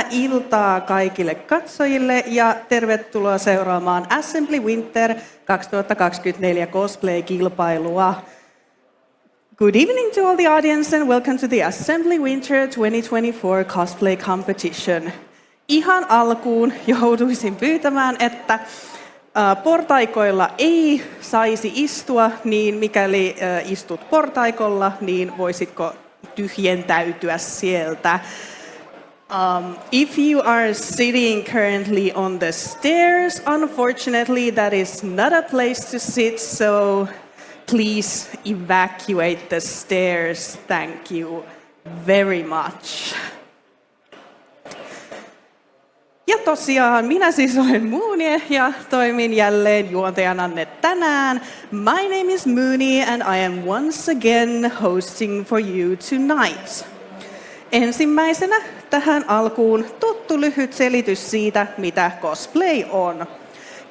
Hyvää iltaa kaikille katsojille ja tervetuloa seuraamaan Assembly Winter 2024 cosplay-kilpailua. Good evening to all the audience and welcome to the Assembly Winter 2024 cosplay competition. Ihan alkuun jouduisin pyytämään, että portaikoilla ei saisi istua, niin mikäli istut portaikolla, niin voisitko tyhjentäytyä sieltä. If you are sitting currently on the stairs, unfortunately that is not a place to sit, so please evacuate the stairs. Thank you very much. Ja tosiaan, minä siis olen Moonie ja toimin jälleen juontajananne tänään. My name is Mooney and I am once again hosting for you tonight. Ensimmäisenä tähän alkuun tuttu lyhyt selitys siitä, mitä cosplay on.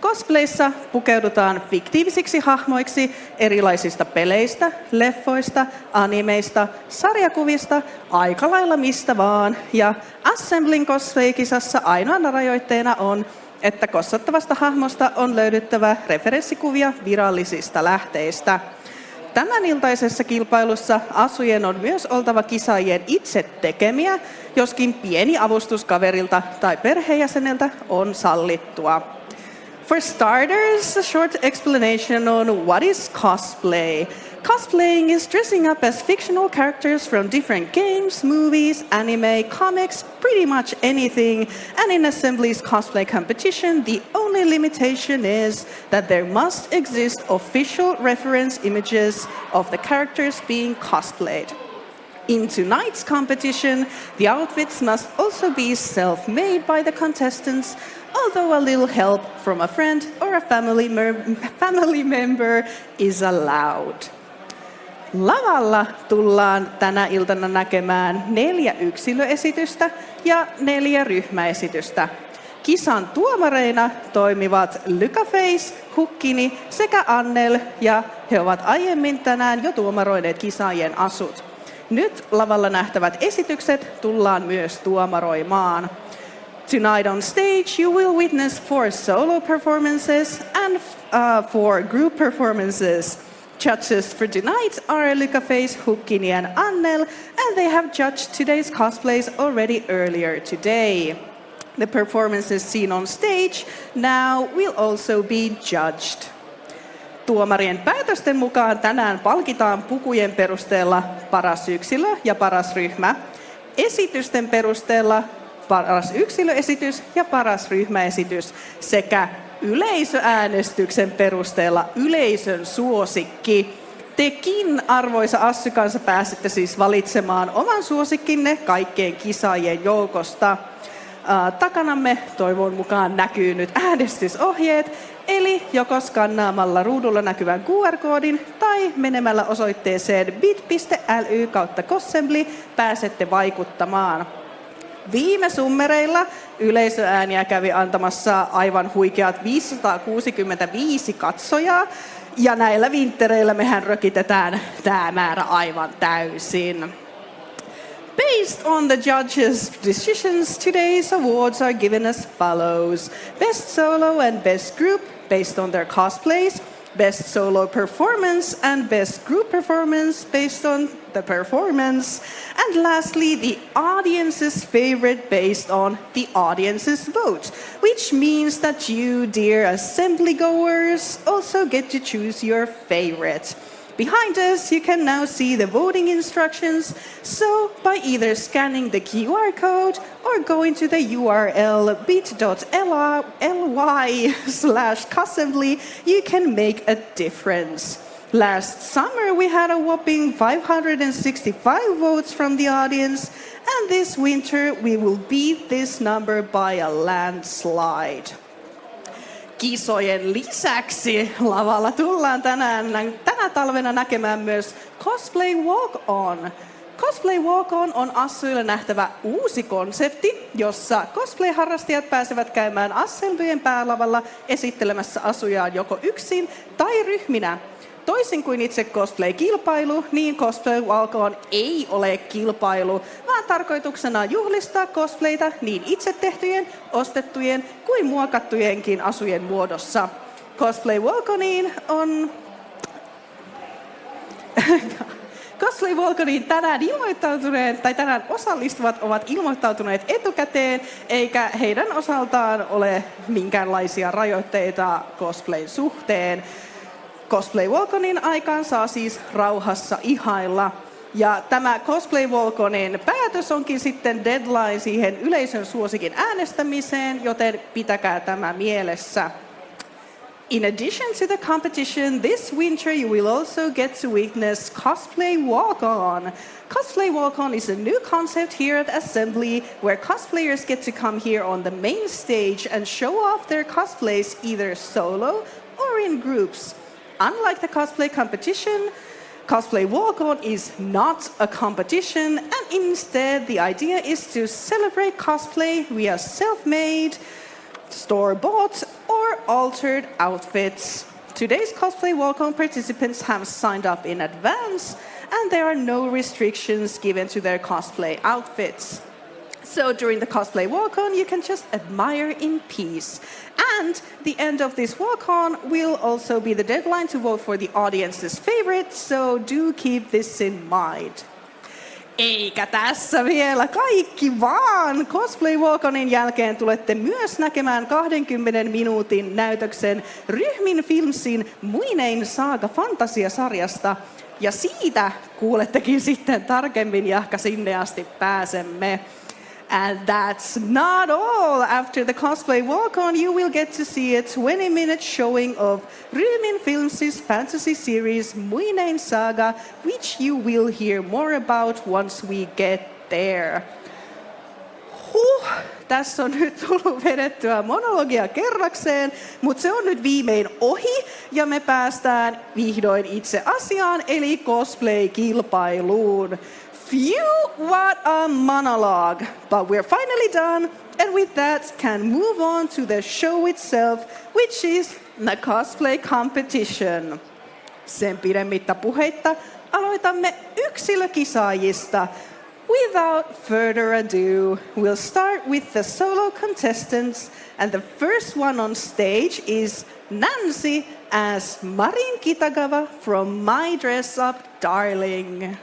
Cosplayssa pukeudutaan fiktiivisiksi hahmoiksi erilaisista peleistä, leffoista, animeista, sarjakuvista, aika lailla mistä vaan. Ja Assemblyn cosplay-kisassa ainoana rajoitteena on, että kossattavasta hahmosta on löydyttävä referenssikuvia virallisista lähteistä. Tämän iltaisessa kilpailussa asujen on myös oltava kisaajien itse tekemiä, joskin pieni avustus kaverilta tai perheenjäseneltä on sallittua. For starters, a short explanation on what is cosplay. Cosplaying is dressing up as fictional characters from different games, movies, anime, comics, pretty much anything. And in Assembly's cosplay competition, the only limitation is that there must exist official reference images of the characters being cosplayed. In tonight's competition, the outfits must also be self-made by the contestants, although a little help from a friend or a family member is allowed. Lavalla tullaan tänä iltana näkemään 4 yksilöesitystä ja 4 ryhmäesitystä. Kisan tuomareina toimivat Luka, Hukkini sekä Annel, ja he ovat aiemmin tänään jo tuomaroineet kisaajien asut. Nyt lavalla nähtävät esitykset tullaan myös tuomaroimaan. Tonight on stage you will witness 4 solo performances and 4 group performances. Judges for tonight are Luka, Hukkini and Annel, and they have judged today's cosplays already earlier today. The performances seen on stage now will also be judged. Tuomarien päätösten mukaan tänään palkitaan pukujen perusteella paras yksilö ja paras ryhmä, esitysten perusteella paras yksilöesitys ja paras ryhmäesitys sekä yleisöäänestyksen perusteella yleisön suosikki. Tekin, arvoisa Assykansa, pääsette siis valitsemaan oman suosikkinne kaikkien kisaajien joukosta. Takanamme toivon mukaan näkyy nyt äänestysohjeet, eli joko skannaamalla ruudulla näkyvän QR-koodin tai menemällä osoitteeseen bit.ly/cossembly pääsette vaikuttamaan. Viime summereilla yleisöääniä kävi antamassa aivan huikeat 565 katsojaa, ja näillä vinttereillä mehän rökitetään tämä määrä aivan täysin. Based on the judges' decisions, today's awards are given as follows. Best Solo and Best Group based on their cosplays, Best Solo Performance and Best Group Performance based on the performance, and lastly the audience's favorite based on the audience's vote, which means that you, dear assembly goers, also get to choose your favorite. Behind us, you can now see the voting instructions, so by either scanning the QR code or going to the URL bit.ly/cossembly, you can make a difference. Last summer, we had a whopping 565 votes from the audience, and this winter, we will beat this number by a landslide. Kisojen lisäksi lavalla tullaan tänä talvena näkemään myös Cosplay Walk-on. Cosplay Walk-on on Assuilla nähtävä uusi konsepti, jossa cosplay-harrastajat pääsevät käymään Assemblyjen päälavalla esittelemässä asujaan joko yksin tai ryhminä. Toisin kuin itse cosplay-kilpailu, niin Cosplay Walk-on ei ole kilpailu, vaan Tämän tarkoituksena on juhlistaa cosplayta niin itse tehtyjen, ostettujen kuin muokattujenkin asujen muodossa. Cosplay Walk-oniin on... Cosplay Walk-oniin tänään osallistuvat ovat ilmoittautuneet etukäteen, eikä heidän osaltaan ole minkäänlaisia rajoitteita cosplayn suhteen. Cosplay Walk-onin aikaan saa siis rauhassa ihailla. Ja tämä Cosplay Walk-onin päätös onkin sitten deadline siihen yleisön suosikin äänestämiseen, joten pitäkää tämä mielessä. In addition to the competition, this winter you will also get to witness Cosplay Walk-on. Cosplay Walk-on is a new concept here at Assembly, where cosplayers get to come here on the main stage and show off their cosplays either solo or in groups. Unlike the cosplay competition, Cosplay Walk-on is not a competition, and instead the idea is to celebrate cosplay via self-made, store-bought or altered outfits. Today's Cosplay Walk-on participants have signed up in advance, and there are no restrictions given to their cosplay outfits. So during the Cosplay Walk-on, you can just admire in peace. And the end of this walk-on will also be the deadline to vote for the audience's favorite, so do keep this in mind. Eikä tässä vielä kaikki vaan! Cosplay Walk-onin jälkeen tulette myös näkemään 20 minuutin näytöksen Ryhmin Filmsin Muinein saaga fantasiasarjasta. Ja siitä kuulettekin sitten tarkemmin, jahka sinne asti pääsemme. And that's not all. After the Cosplay Walk-on, you will get to see a 20-minute showing of Ryhmin Films' fantasy series Muinein Saga, which you will hear more about once we get there. Tässä on nyt tullut vedettyä monologia kerrakseen, mutta se on nyt viimein ohi ja me päästään vihdoin itse asiaan, eli cosplay-kilpailuun. Phew, what a monologue! But we're finally done, and with that can move on to the show itself, which is the cosplay competition. Sen pidemmittä puheitta aloitamme yksilökisaajista. Without further ado, we'll start with the solo contestants, and the first one on stage is Nancy as Marin Kitagawa from My Dress Up Darling.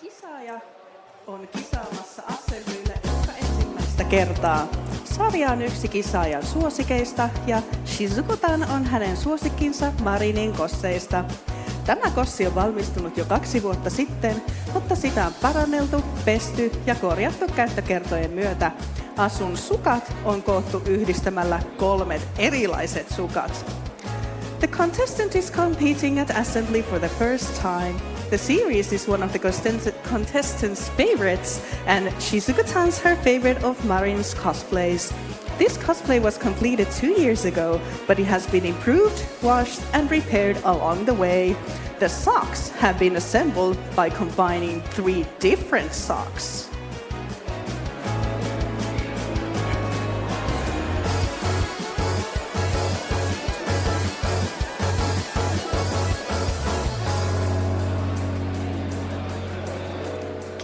Kisaaja on kisaamassa Assemblylle joka ensimmäistä kertaa. Sarja on yksi kisaajan suosikeista ja Shizuko-tan on hänen suosikkinsa Marinin kosseista. Tämä kossi on valmistunut jo 2 vuotta sitten, mutta sitä on paranneltu, pesty ja korjattu käyttökertojen myötä. Asun sukat on koottu yhdistämällä 3 erilaiset sukat. The contestant is competing at Assembly for the first time. The series is one of the contestants' favorites, and Shizuko-tan's her favorite of Marin's cosplays. This cosplay was completed 2 years ago, but it has been improved, washed, and repaired along the way. The socks have been assembled by combining 3 different socks.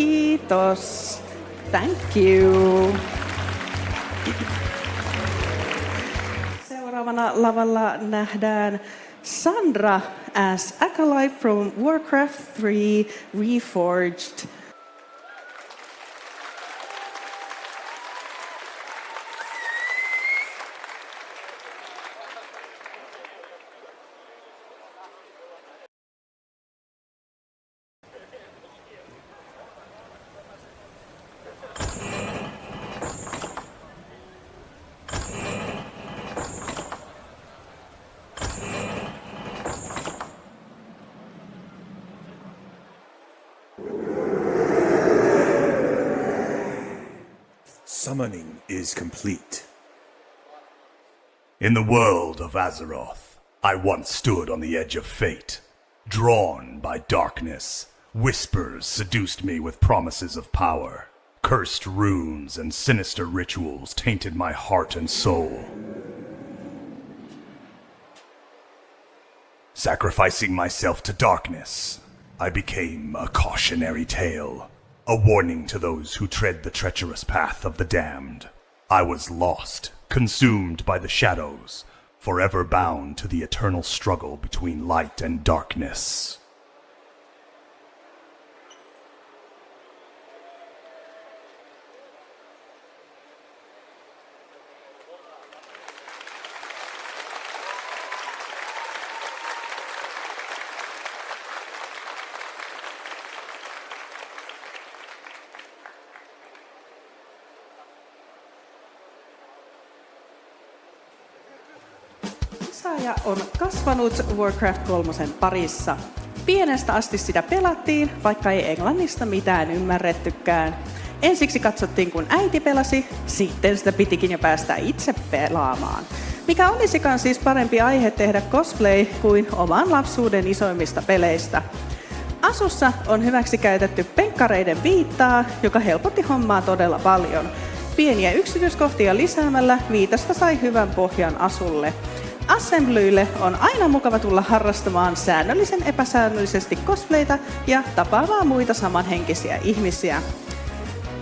Kiitos. Thank you. Seuraavana lavalla nähdään Sandra as Acolyte from Warcraft 3 Reforged. Summoning is complete. In the world of Azeroth, I once stood on the edge of fate. Drawn by darkness, whispers seduced me with promises of power. Cursed runes and sinister rituals tainted my heart and soul. Sacrificing myself to darkness, I became a cautionary tale. A warning to those who tread the treacherous path of the damned. I was lost, consumed by the shadows, forever bound to the eternal struggle between light and darkness. Isaaja on kasvanut Warcraft 3 parissa. Pienestä asti sitä pelattiin, vaikka ei englannista mitään ymmärrettykään. Ensiksi katsottiin, kun äiti pelasi, sitten sitä pitikin jo päästä itse pelaamaan. Mikä olisikaan siis parempi aihe tehdä cosplay kuin oman lapsuuden isoimmista peleistä. Asussa on hyväksi käytetty penkkareiden viittaa, joka helpotti hommaa todella paljon. Pieniä yksityiskohtia lisäämällä viitasta sai hyvän pohjan asulle. Assemblyille on aina mukava tulla harrastamaan säännöllisen epäsäännöllisesti cosplayta ja tapaamaan muita samanhenkisiä ihmisiä.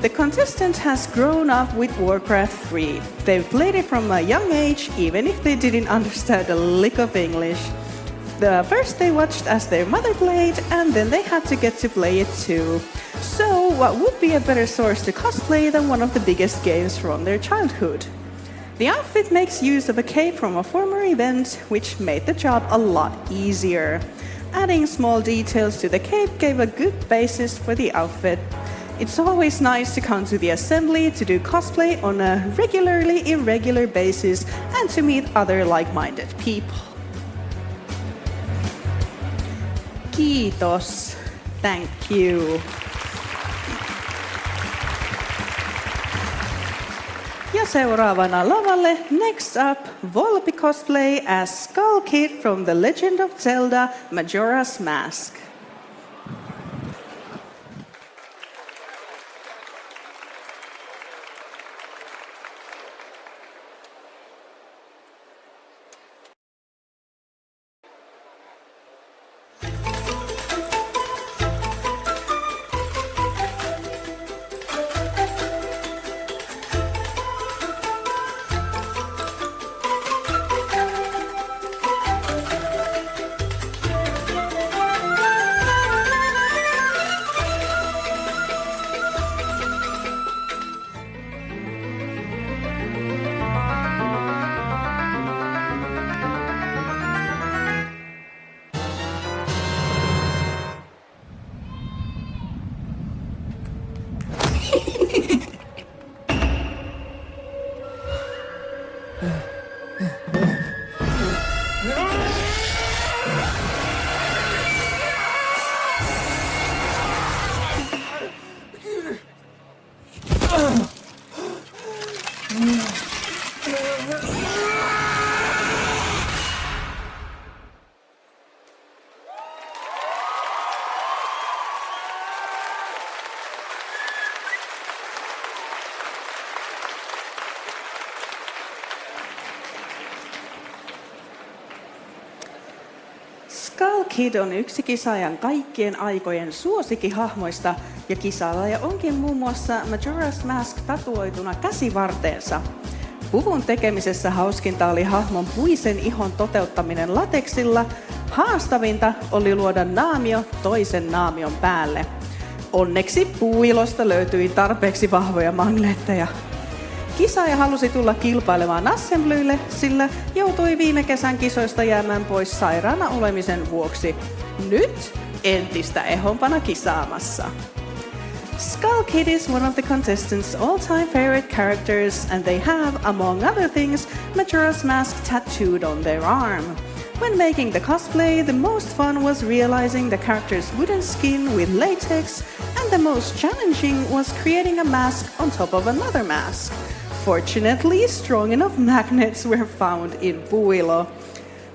The contestant has grown up with Warcraft 3. They've played it from a young age, even if they didn't understand a lick of English. First they watched as their mother played, and then they had to get to play it too. So what would be a better source to cosplay than one of the biggest games from their childhood? The outfit makes use of a cape from a former event, which made the job a lot easier. Adding small details to the cape gave a good basis for the outfit. It's always nice to come to the assembly to do cosplay on a regularly irregular basis and to meet other like-minded people. Kiitos. Thank you. Ja seuraavana lavalle, next up, Volpicosplay as Skull Kid from The Legend of Zelda, Majora's Mask. Skull Kid on yksi kisaajan kaikkien aikojen suosikkihahmoista, ja kisaaja onkin muun muassa Majora's Mask tatuoituna käsivarteensa. Puvun tekemisessä hauskinta oli hahmon puisen ihon toteuttaminen lateksilla. Haastavinta oli luoda naamio toisen naamion päälle. Onneksi puuilosta löytyi tarpeeksi vahvoja magneetteja. Kisaaja halusi tulla kilpailemaan assemblyille, sillä joutui viime kesän kisoista jäämään pois sairaana olemisen vuoksi. Nyt entistä ehompana kisaamassa. Skull Kid is one of the contestants' all-time favorite characters, and they have, among other things, Majora's Mask tattooed on their arm. When making the cosplay, the most fun was realizing the character's wooden skin with latex, and the most challenging was creating a mask on top of another mask. Fortunately, strong enough magnets were found in Puilo.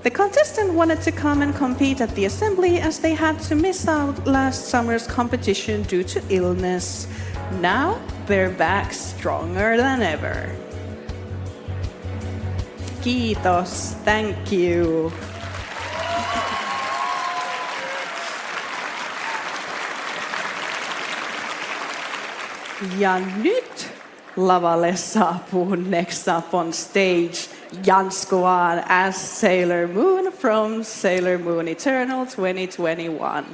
The contestant wanted to come and compete at the assembly as they had to miss out last summer's competition due to illness. Now, they're back stronger than ever. Kiitos, thank you. Ja nyt lavalle saapuu next up on stage Janskuaan as Sailor Moon from Sailor Moon Eternal 2021.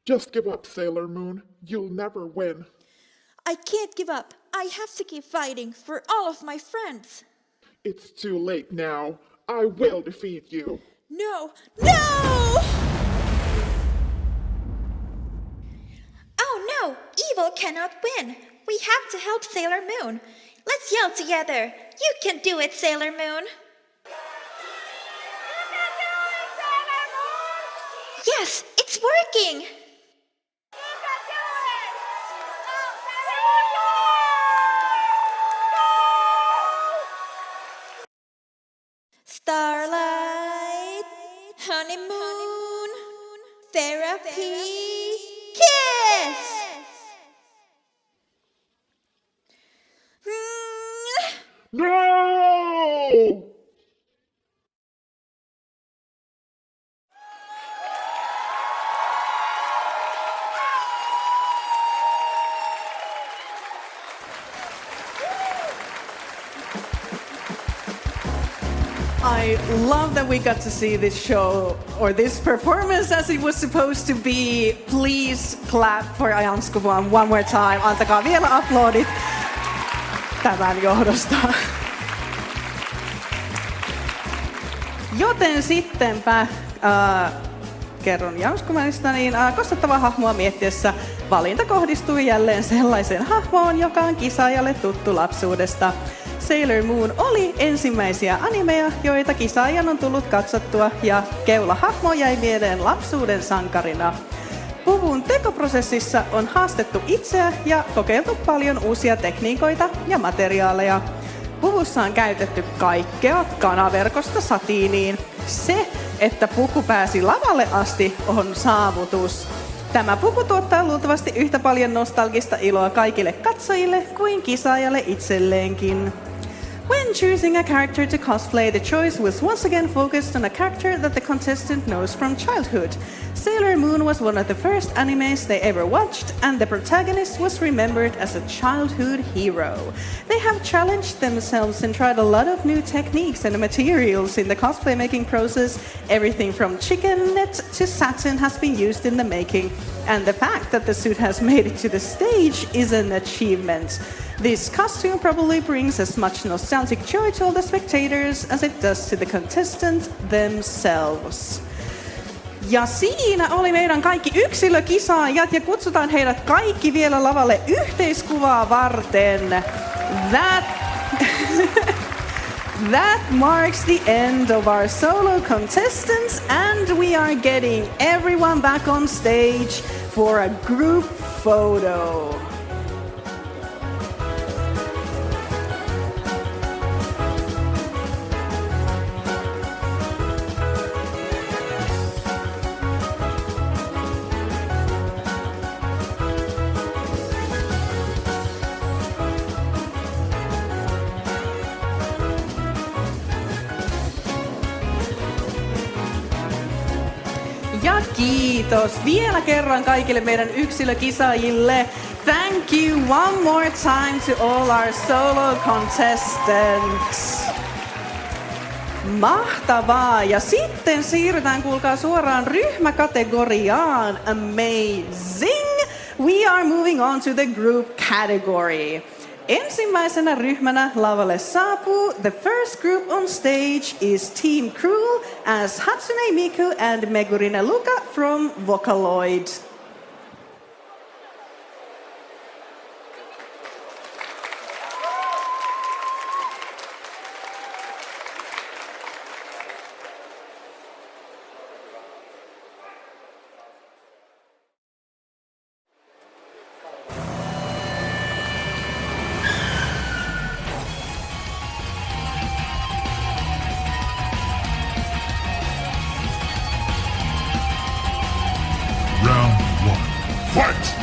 Just give up, Sailor Moon. You'll never win. I can't give up. I have to keep fighting for all of my friends. It's too late now. I will defeat you. No! No! Oh no! Evil cannot win. We have to help Sailor Moon. Let's yell together. You can do it, Sailor Moon. Yes, it's working. Starlight, honeymoon, therapy, kiss! No! I love that we got to see this show, or this performance as it was supposed to be. Please clap for Janskuaan one more time. Antakaa vielä uploadit tämän johdosta. Joten sittenpä kerron Janskuanista, niin koskettavaa hahmoa miettiessä valinta kohdistui jälleen sellaiseen hahmoon, joka on kisaajalle tuttu lapsuudesta. Sailor Moon oli ensimmäisiä animeja, joita kisaajan on tullut katsottua, ja keulahahmo jäi mieleen lapsuuden sankarina. Puvun tekoprosessissa on haastettu itseä ja kokeiltu paljon uusia tekniikoita ja materiaaleja. Puvussa on käytetty kaikkea kanaverkosta satiiniin. Se, että puku pääsi lavalle asti, on saavutus. Tämä puku tuottaa luultavasti yhtä paljon nostalgista iloa kaikille katsojille kuin kisaajalle itselleenkin. When choosing a character to cosplay, the choice was once again focused on a character that the contestant knows from childhood. Sailor Moon was one of the first animes they ever watched, and the protagonist was remembered as a childhood hero. They have challenged themselves and tried a lot of new techniques and materials in the cosplay making process. Everything from chicken net to satin has been used in the making, and the fact that the suit has made it to the stage is an achievement. This costume probably brings as much nostalgic joy to all the spectators as it does to the contestants themselves. Ja siinä oli meidän kaikki yksilökisaajat ja kutsutaan heidät kaikki vielä lavalle yhteiskuvaa varten. That marks the end of our solo contestants, and we are getting everyone back on stage for a group photo. Ja kiitos vielä kerran kaikille meidän yksilökisaajille. Thank you one more time to all our solo contestants. Mahtavaa! Ja sitten siirrytään kuulkaa suoraan ryhmäkategoriaan. Amazing! We are moving on to the group category. Ensimmäisenä ryhmänä lavalle saapuu. The first group on stage is Team Cruel as Hatsune, Miku and Megurine Luka from Vocaloid. Round 1. Fight!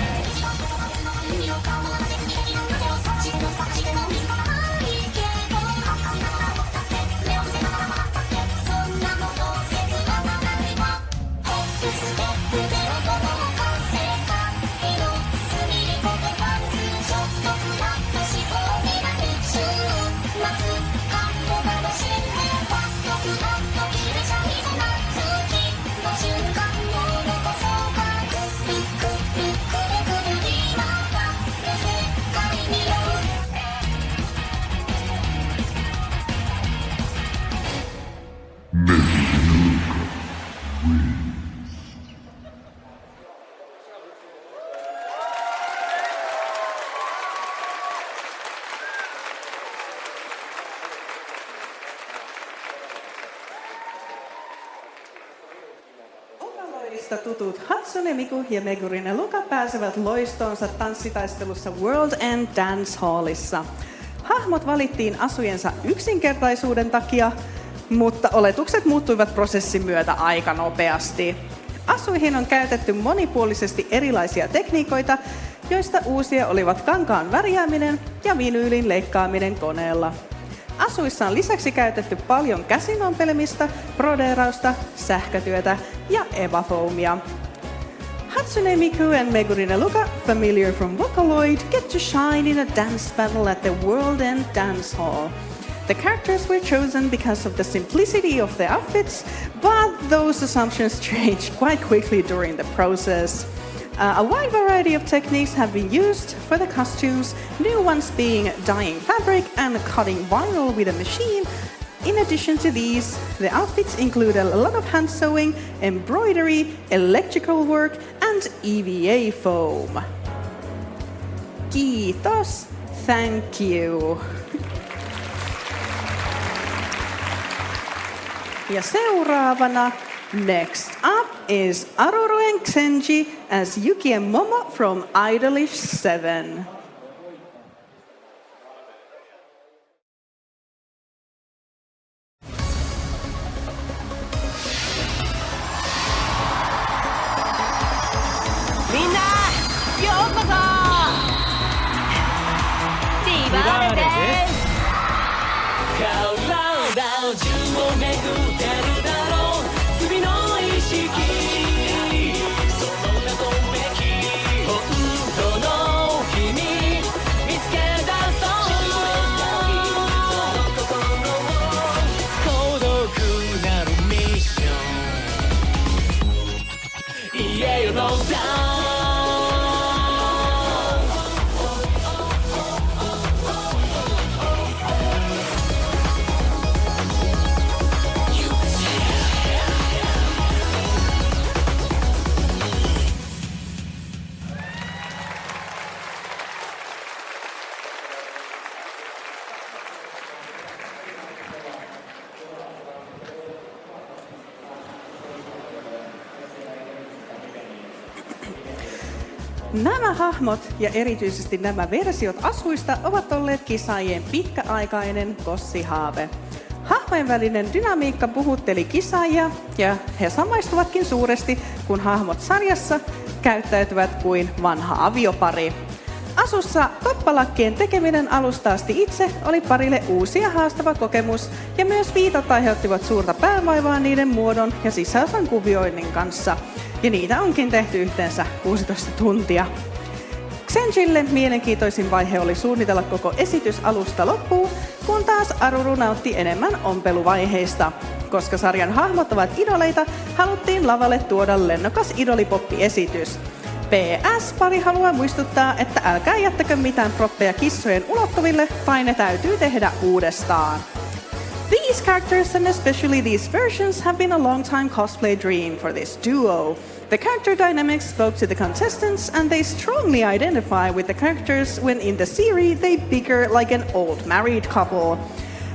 Tutut Hatsune, Miku ja Megurine Luka pääsevät loistoonsa tanssitaistelussa World and Dance Hallissa. Hahmot valittiin asujensa yksinkertaisuuden takia, mutta oletukset muuttuivat prosessin myötä aika nopeasti. Asuihin on käytetty monipuolisesti erilaisia tekniikoita, joista uusia olivat kankaan värjääminen ja vinyylin leikkaaminen koneella. Asuissa on lisäksi käytetty paljon käsinompelemista, brodeerausta, sähkötyötä ja evafoamia. Hatsune, Miku and Megurine Luka, familiar from Vocaloid, get to shine in a dance battle at the World End Dance Hall. The characters were chosen because of the simplicity of the outfits, but those assumptions changed quite quickly during the process. A wide variety of techniques have been used for the costumes, new ones being dyeing fabric and cutting vinyl with a machine. In addition to these, the outfits include a lot of hand sewing, embroidery, electrical work and EVA foam. Kiitos. Thank you. Ja seuraavana, next up is Aruru and Xenji as Yuki&Momo from Idolish 7. Nämä hahmot ja erityisesti nämä versiot asuista ovat olleet kisaajien pitkäaikainen kossihaave. Hahmojen välinen dynamiikka puhutteli kisaajia ja he samaistuvatkin suuresti, kun hahmot sarjassa käyttäytyvät kuin vanha aviopari. Asussa toppalakkien tekeminen alusta asti itse oli parille uusi ja haastava kokemus, ja myös viitat aiheuttivat suurta päävaivaa niiden muodon ja sisäosan kuvioinnin kanssa. Ja niitä onkin tehty yhteensä 16 tuntia. Xenjille mielenkiintoisin vaihe oli suunnitella koko esitys alusta loppuun, kun taas Aruru nautti enemmän ompeluvaiheista. Koska sarjan hahmot ovat idoleita, haluttiin lavalle tuoda lennokas idolipoppi-esitys. PS, pari haluaa muistuttaa, että älkää jättäkö mitään proppeja kissojen ulottuville, tai ne täytyy tehdä uudestaan. These characters and especially these versions have been a long-time cosplay dream for this duo. The character dynamics spoke to the contestants and they strongly identify with the characters when in the series they bicker like an old married couple.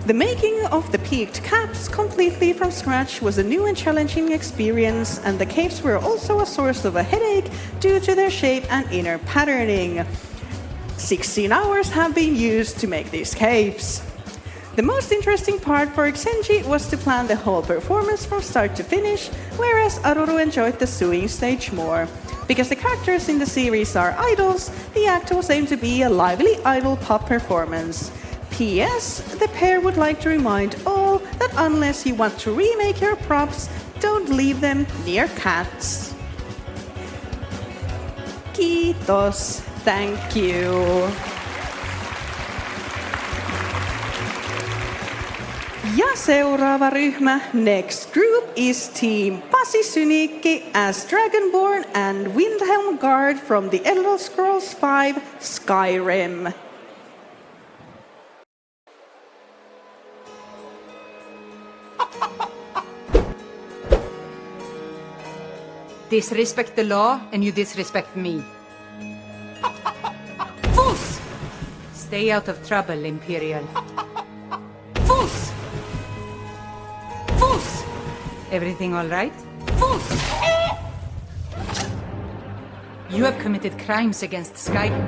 The making of the peaked caps completely from scratch was a new and challenging experience, and the capes were also a source of a headache due to their shape and inner patterning. 16 hours have been used to make these capes. The most interesting part for Xenji was to plan the whole performance from start to finish, whereas Aruru enjoyed the sewing stage more. Because the characters in the series are idols, the act was aimed to be a lively idol pop performance. P.S. The pair would like to remind all that unless you want to remake your props, don't leave them near cats. Kiitos. Thank you. Ja seuraava ryhmä, next group is Team Pasi Syniikki as Dragonborn&Windhelm guard from the Elder Scrolls V Skyrim. Disrespect the law and you disrespect me. Fools! Stay out of trouble, Imperial. Fools! Fools! Everything all right? Fools! You have committed crimes against Skyrim.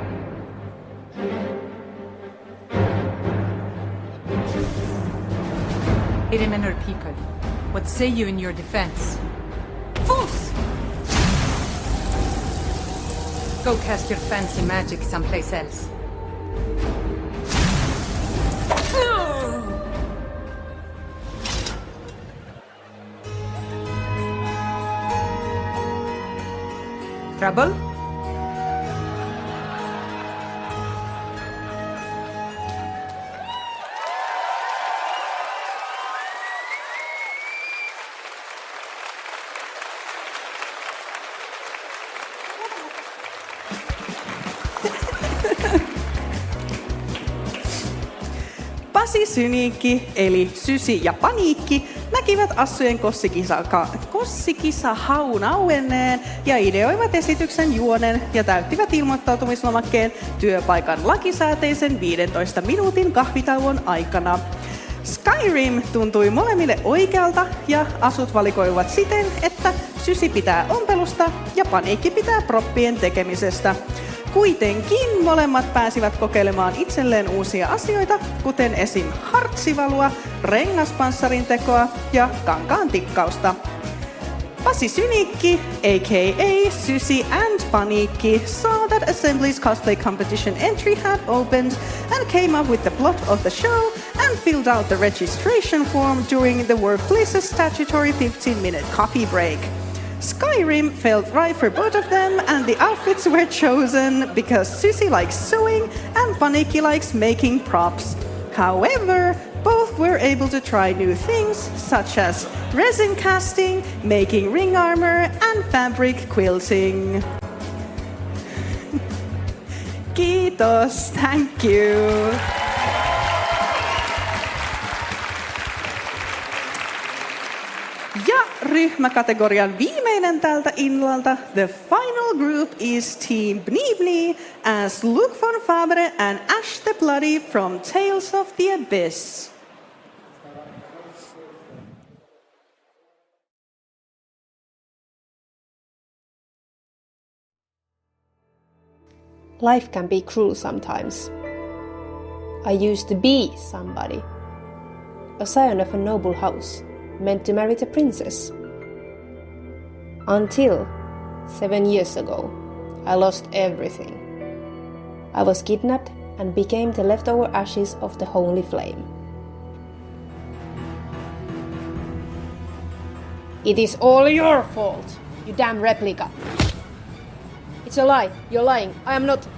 Men are people. What say you in your defense? Fools! Go cast your fancy magic someplace else. Trouble? Pasi, Syniikki eli Sysi ja Paniikki näkivät Assujen kossikisa-haun auenneen ja ideoivat esityksen juonen ja täyttivät ilmoittautumislomakkeen työpaikan lakisääteisen 15 minuutin kahvitauon aikana. Skyrim tuntui molemmille oikealta ja Asut valikoivat siten, että Sysi pitää ompelusta ja Paniikki pitää proppien tekemisestä. Kuitenkin molemmat pääsivät kokeilemaan itselleen uusia asioita, kuten esim. Hartsivalua, rengaspanssarin tekoa ja kankaan tikkausta. Pasi Syniikki, a.k.a. Sysi and Paniikki, saw that Assembly's cosplay competition entry had opened and came up with the plot of the show and filled out the registration form during the workplace's statutory 15-minute coffee break. Skyrim felt right for both of them, and the outfits were chosen because Sysi likes sewing and Paniikki likes making props. However, both were able to try new things, such as resin casting, making ring armor, and fabric quilting. Kiitos, thank you. Ja ryhmäkategorian viimeinen tältä illalta, the final group is Team Bnii² as Luka von Fabre&Asch the Bloody from Tales of the Abyss. Life can be cruel sometimes. I used to be somebody, a scion of a noble house, meant to marry the princess. Until 7 years ago, I lost everything. I was kidnapped and became the leftover ashes of the holy flame. It is all your fault, you damn replica. It's a lie. You're lying. I am not...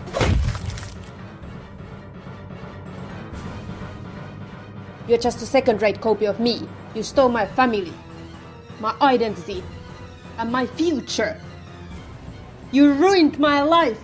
You're just a second-rate copy of me. You stole my family, my identity, and my future. You ruined my life.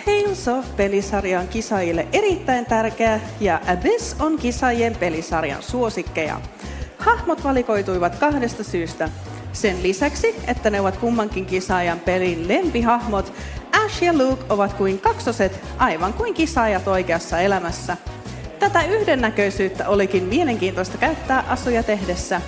Tales of-pelisarja on kisaajille erittäin tärkeä ja Abyss on kisaajien pelisarjan suosikkeja. Hahmot valikoituivat 2 syystä. Sen lisäksi, että ne ovat kummankin kisaajan pelin lempihahmot, Ash ja Luke ovat kuin kaksoset, aivan kuin kisaajat oikeassa elämässä. Tätä yhdennäköisyyttä olikin mielenkiintoista käyttää asuja tehdessä.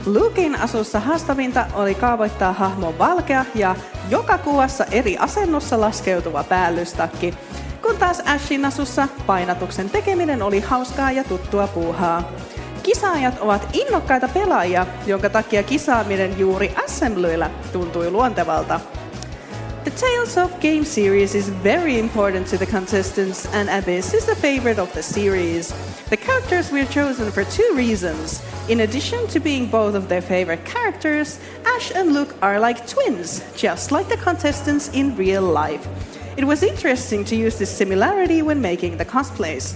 Luken asussa haastavinta oli kaavoittaa hahmon valkea ja joka kuvassa eri asennossa laskeutuva päällystakki, kun taas Ashin asussa painatuksen tekeminen oli hauskaa ja tuttua puuhaa. Kisaajat ovat innokkaita pelaajia, jonka takia kisaaminen juuri assemblyillä tuntui luontevalta. The Tales of Game series is very important to the contestants, and Abyss is a favorite of the series. The characters were chosen for 2 reasons. In addition to being both of their favorite characters, Ash and Luke are like twins, just like the contestants in real life. It was interesting to use this similarity when making the cosplays.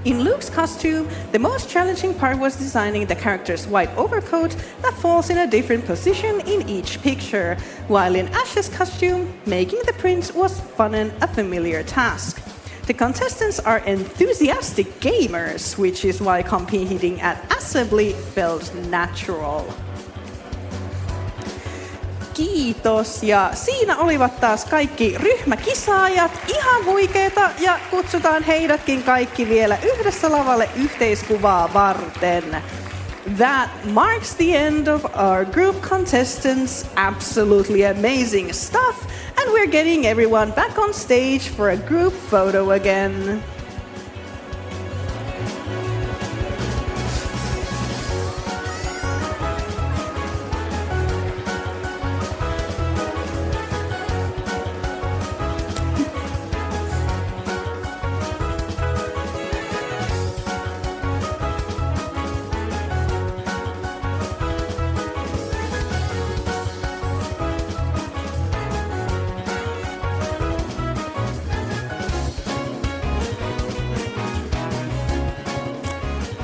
In Luke's costume, the most challenging part was designing the character's white overcoat that falls in a different position in each picture, while in Ash's costume, making the print was fun and a familiar task. The contestants are enthusiastic gamers, which is why competing at assembly felt natural. Kiitos, ja siinä olivat taas kaikki ryhmäkisaajat, ihan huikeeta, ja kutsutaan heidätkin kaikki vielä yhdessä lavalle yhteiskuvaa varten. That marks the end of our group contestants. Absolutely amazing stuff, and we're getting everyone back on stage for a group photo again.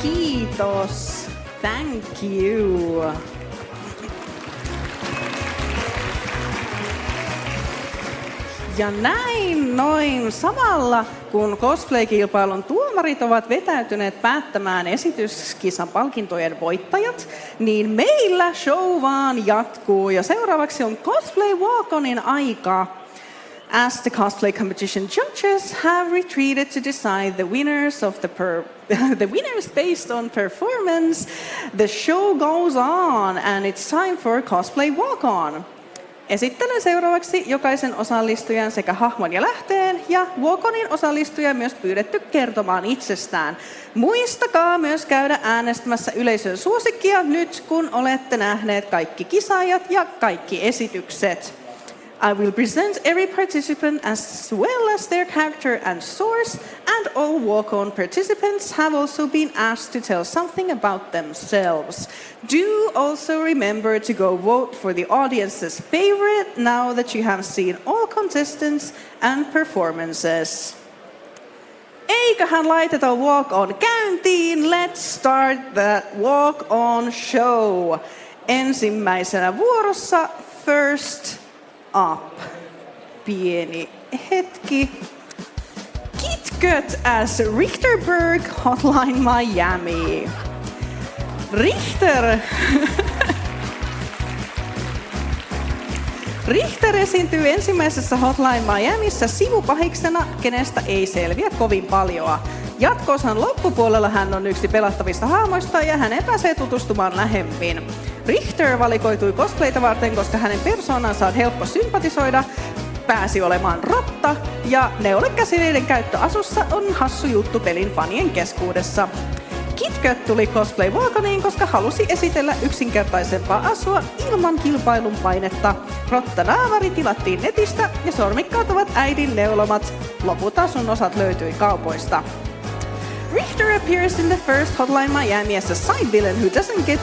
Kiitos. Thank you. Ja näin noin samalla, kun cosplay-kilpailun tuomarit ovat vetäytyneet päättämään esityskisan palkintojen voittajat, niin meillä show vaan jatkuu. Ja seuraavaksi on Cosplay Walk-onin aika. As the cosplay competition judges have retreated to decide the winners of the winners based on performance, the show goes on and it's time for Cosplay Walk-on. Esittelen seuraavaksi jokaisen osallistujan sekä hahmon ja lähteen, ja Walk-onin osallistuja myös pyydetty kertomaan itsestään. Muistakaa myös käydä äänestämässä yleisön suosikkia nyt, kun olette nähneet kaikki kisaajat ja kaikki esitykset. I will present every participant as well as their character and source, and all Walk-on participants have also been asked to tell something about themselves. Do also remember to go vote for the audience's favorite now that you have seen all contestants and performances. Eiköhän laiteta Walk-on käyntiin. Let's start that Walk-on show. Ensimmäisenä vuorossa First Up. Pieni hetki. Kittkött as Richter Berg, Hotline Miami. Richter. Richter esiintyy ensimmäisessä Hotline Miamissä sivupahiksena, kenestä ei selviä kovin paljoa. Jatko-osan loppupuolella hän on yksi pelattavista hahmoista ja hänen pääsee tutustumaan lähemmin. Richter valikoitui cosplayta varten, koska hänen persoonansa on helppo sympatisoida. pääsi olemaan rotta, ja neulekäsineiden käyttö asussa on hassu juttu pelin fanien keskuudessa. Kittkött tuli Cosplay Walk-oniin, koska halusi esitellä yksinkertaisempaa asua ilman kilpailun painetta. Rottanaavari tilattiin netistä ja sormikkaat ovat äidin neulomat. Loput asun osat löytyi kaupoista. Richter appears in the first Hotline Miami as a side villain who doesn't get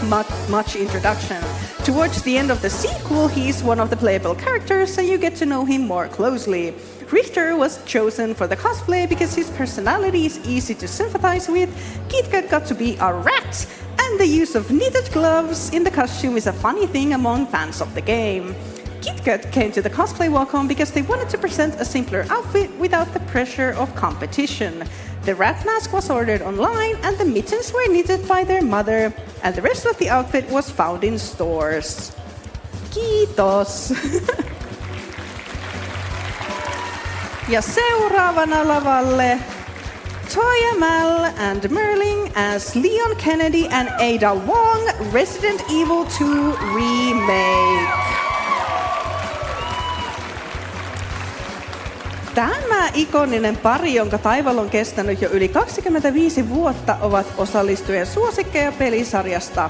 much introduction. Towards the end of the sequel, he's one of the playable characters and you get to know him more closely. Richter was chosen for the cosplay because his personality is easy to sympathize with, Kittkött got to be a rat, and the use of knitted gloves in the costume is a funny thing among fans of the game. Kittkött came to the Cosplay Walk-on because they wanted to present a simpler outfit without the pressure of competition. The rat mask was ordered online and the mittens were knitted by their mother, and the rest of the outfit was found in stores. Kiitos! Ja seuraavana lavalle toyml&merlin as Leon Kennedy and Ada Wong, Resident Evil 2 Remake. Tämä ikoninen pari, jonka taival on kestänyt jo yli 25 vuotta, ovat osallistujien suosikkeja pelisarjasta.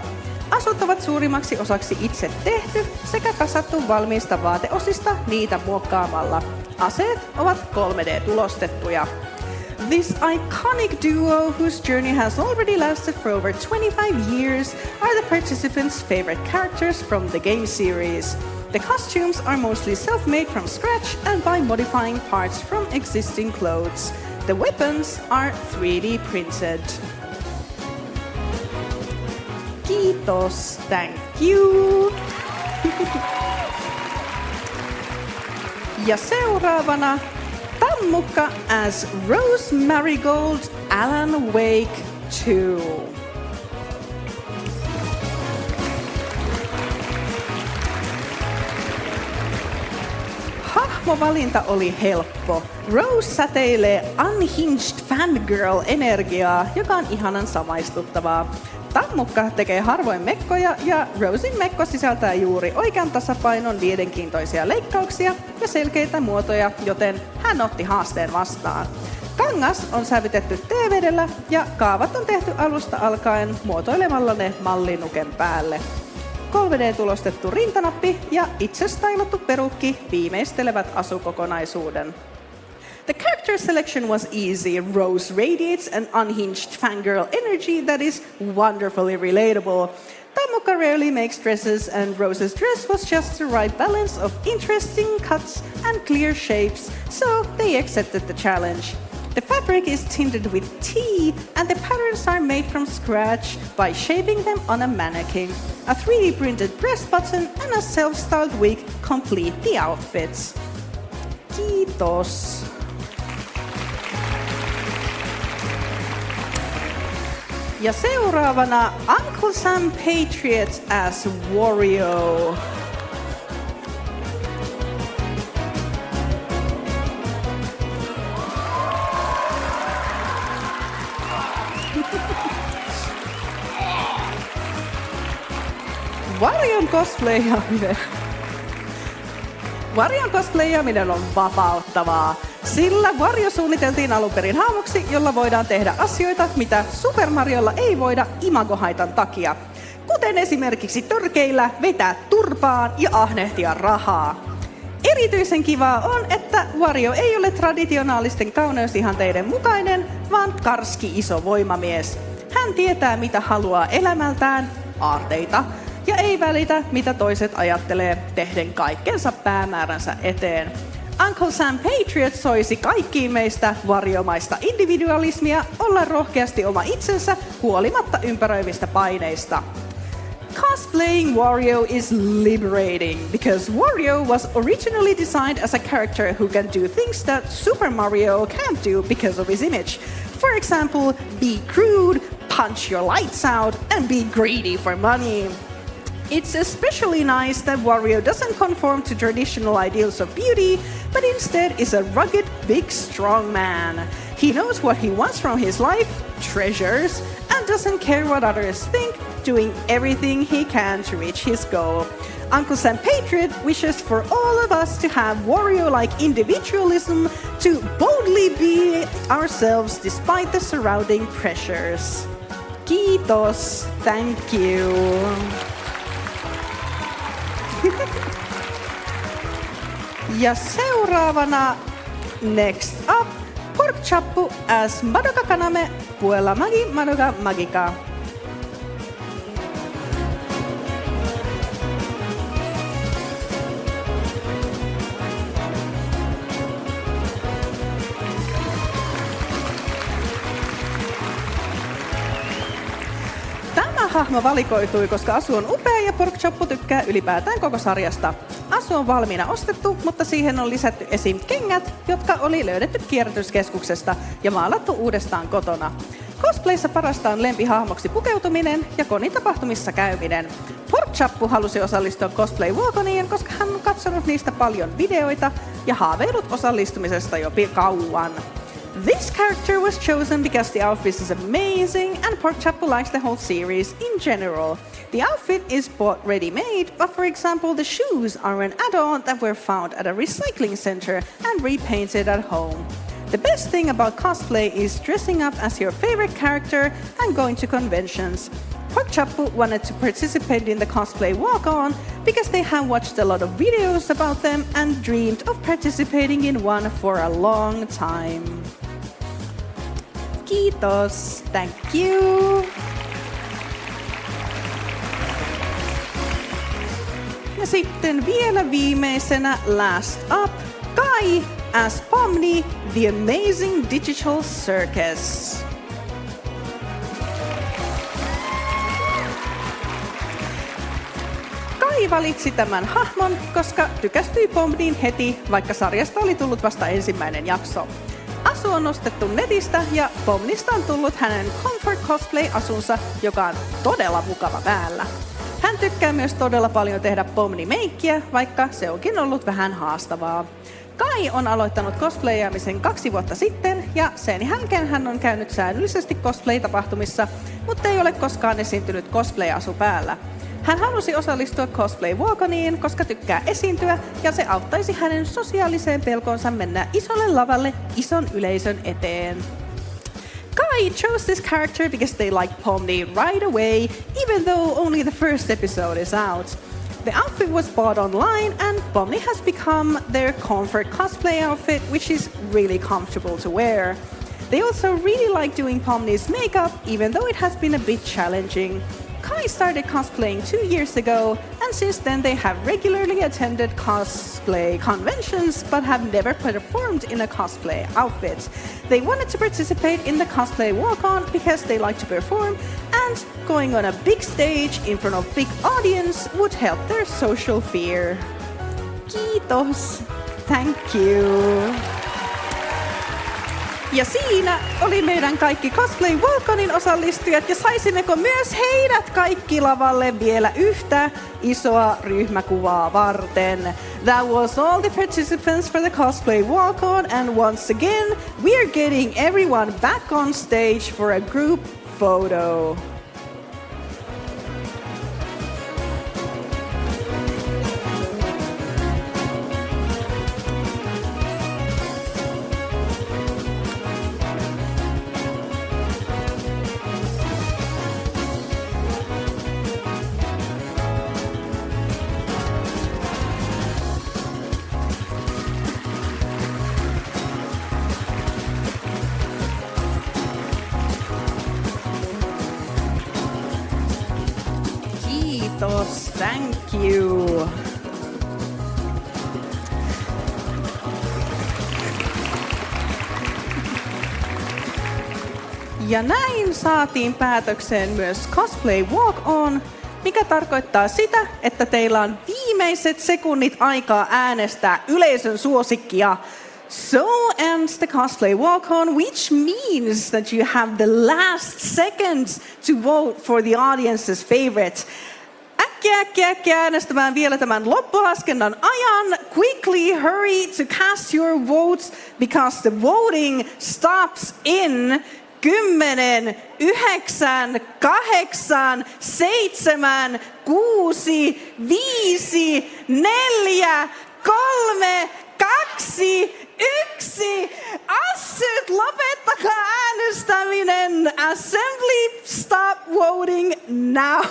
Asut ovat suurimmaksi osaksi itse tehty sekä kasattu valmiista vaateosista niitä muokkaamalla. Aseet ovat 3D-tulostettuja. This iconic duo, whose journey has already lasted for over 25 years, are the participants' favorite characters from the game series. The costumes are mostly self-made from scratch and by modifying parts from existing clothes. The weapons are 3D printed. Kiitos, thank you. Ja seuraavana Tammukka as Rose Marigold Alan Wake 2. Hahmovalinta oli helppo. Rose säteilee unhinged fangirl-energiaa, joka on ihanan samaistuttavaa. Tammukka tekee harvoin mekkoja ja Rosen mekko sisältää juuri oikean tasapainon mielenkiintoisia leikkauksia ja selkeitä muotoja, joten hän otti haasteen vastaan. Kangas on sävytetty TV:llä ja kaavat on tehty alusta alkaen muotoilemalla ne mallinuken päälle. 3D-tulostettu rintanappi ja itse stylattu perukki viimeistelevät asukokonaisuuden. The character selection was easy. Rose radiates an unhinged fangirl energy that is wonderfully relatable. Tammukka rarely makes dresses, and Rose's dress was just the right balance of interesting cuts and clear shapes, so they accepted the challenge. The fabric is tinted with tea, and the patterns are made from scratch by shaping them on a mannequin. A 3D printed breast button and a self-styled wig complete the outfits. Kiitos! Ja seuraavana Uncle Sam Patriot as Wario. Warion cosplayaaminen on vapauttavaa, sillä Wario suunniteltiin alun perin hahmoksi, jolla voidaan tehdä asioita, mitä Super Mariolla ei voida imagohaitan takia. Kuten esimerkiksi törkeillä, vetää turpaan ja ahnehtia rahaa. Erityisen kivaa on, että Wario ei ole traditionaalisten kauneusihanteiden mukainen, vaan karski iso voimamies. Hän tietää, mitä haluaa elämältään, aarteita, ja ei välitä, mitä toiset ajattelee, tehden kaikkensa päämääränsä eteen. Uncle Sam Patriot soisi kaikkiin meistä varjomaista individualismia olla rohkeasti oma itsensä huolimatta ympäröivistä paineista. Cosplaying Wario is liberating because Wario was originally designed as a character who can do things that Super Mario can't do because of his image. For example, be crude, punch your lights out, and be greedy for money. It's especially nice that Wario doesn't conform to traditional ideals of beauty, but instead is a rugged, big, strong man. He knows what he wants from his life, treasures, and doesn't care what others think, doing everything he can to reach his goal. Uncle Sam Patriot wishes for all of us to have warrior-like individualism, to boldly be ourselves despite the surrounding pressures. Kiitos. Thank you. Ja seuraavana next up, Pork Chappu as Madoka Kaname Puella Magi Madoka Magica. Hahmo valikoitui, koska Asu on upea ja Pork Chappu tykkää ylipäätään koko sarjasta. Asu on valmiina ostettu, mutta siihen on lisätty esim. Kengät, jotka oli löydetty kierrätyskeskuksesta ja maalattu uudestaan kotona. Cosplayssa parasta on lempihahmoksi pukeutuminen ja konitapahtumissa käyminen. Pork Chappu halusi osallistua Cosplay Walk-oniin, koska hän on katsonut niistä paljon videoita ja haaveillut osallistumisesta jo kauan. This character was chosen because the outfit is amazing and Pork Chappu likes the whole series in general. The outfit is bought ready-made, but for example the shoes are an add-on that were found at a recycling center and repainted at home. The best thing about cosplay is dressing up as your favorite character and going to conventions. Pork Chappu wanted to participate in the Cosplay Walk-on because they have watched a lot of videos about them and dreamed of participating in one for a long time. Kiitos. Thank you. Ja sitten vielä viimeisenä last up, Kai as Pomni, the amazing digital circus. Kai valitsi tämän hahmon, koska tykästyi Pomniin heti, vaikka sarjasta oli tullut vasta ensimmäinen jakso. Asu on nostettu netistä ja Pomnista on tullut hänen Comfort Cosplay-asunsa, joka on todella mukava päällä. Hän tykkää myös todella paljon tehdä Pomni-meikkiä, vaikka se onkin ollut vähän haastavaa. Kai on aloittanut cosplayaamisen 2 vuotta sitten ja sen jälkeen hän on käynyt säännöllisesti cosplay-tapahtumissa, mutta ei ole koskaan esiintynyt cosplay-asu päällä. Hän halusi osallistua Cosplay Walk-oniin, koska tykkää esiintyä ja se auttaisi hänen sosiaaliseen pelkoonsa mennä isolle lavalle ison yleisön eteen. Kai chose this character because they like Pomni right away, even though only the first episode is out. The outfit was bought online and Pomni has become their comfort cosplay outfit, which is really comfortable to wear. They also really like doing Pomni's makeup, even though it has been a bit challenging. Kai started cosplaying 2 years ago, and since then they have regularly attended cosplay conventions, but have never performed in a cosplay outfit. They wanted to participate in the Cosplay Walk-on because they like to perform, and going on a big stage in front of big audience would help their social fear. Kiitos. Thank you. Ja siinä oli meidän kaikki Cosplay Walk-onin osallistujat ja saisimmeko myös heidät kaikki lavalle vielä yhtä isoa ryhmäkuvaa varten. That was all the participants for the Cosplay Walk-on and once again we are getting everyone back on stage for a group photo. Kiitos, thank you. Ja näin saatiin päätökseen myös Cosplay Walk-on, mikä tarkoittaa sitä, että teillä on viimeiset sekunnit aikaa äänestää yleisön suosikkia. So ends the Cosplay Walk-on, which means that you have the last seconds to vote for the audience's favorite. Äkkiä äänestämään vielä tämän loppulaskennan ajan. Quickly hurry to cast your votes because the voting stops in... 10, 9, 8, 7, 6, 5, 4, 3, 2, 1. Assyt, lopettakaa äänestäminen. Assembly, stop voting now.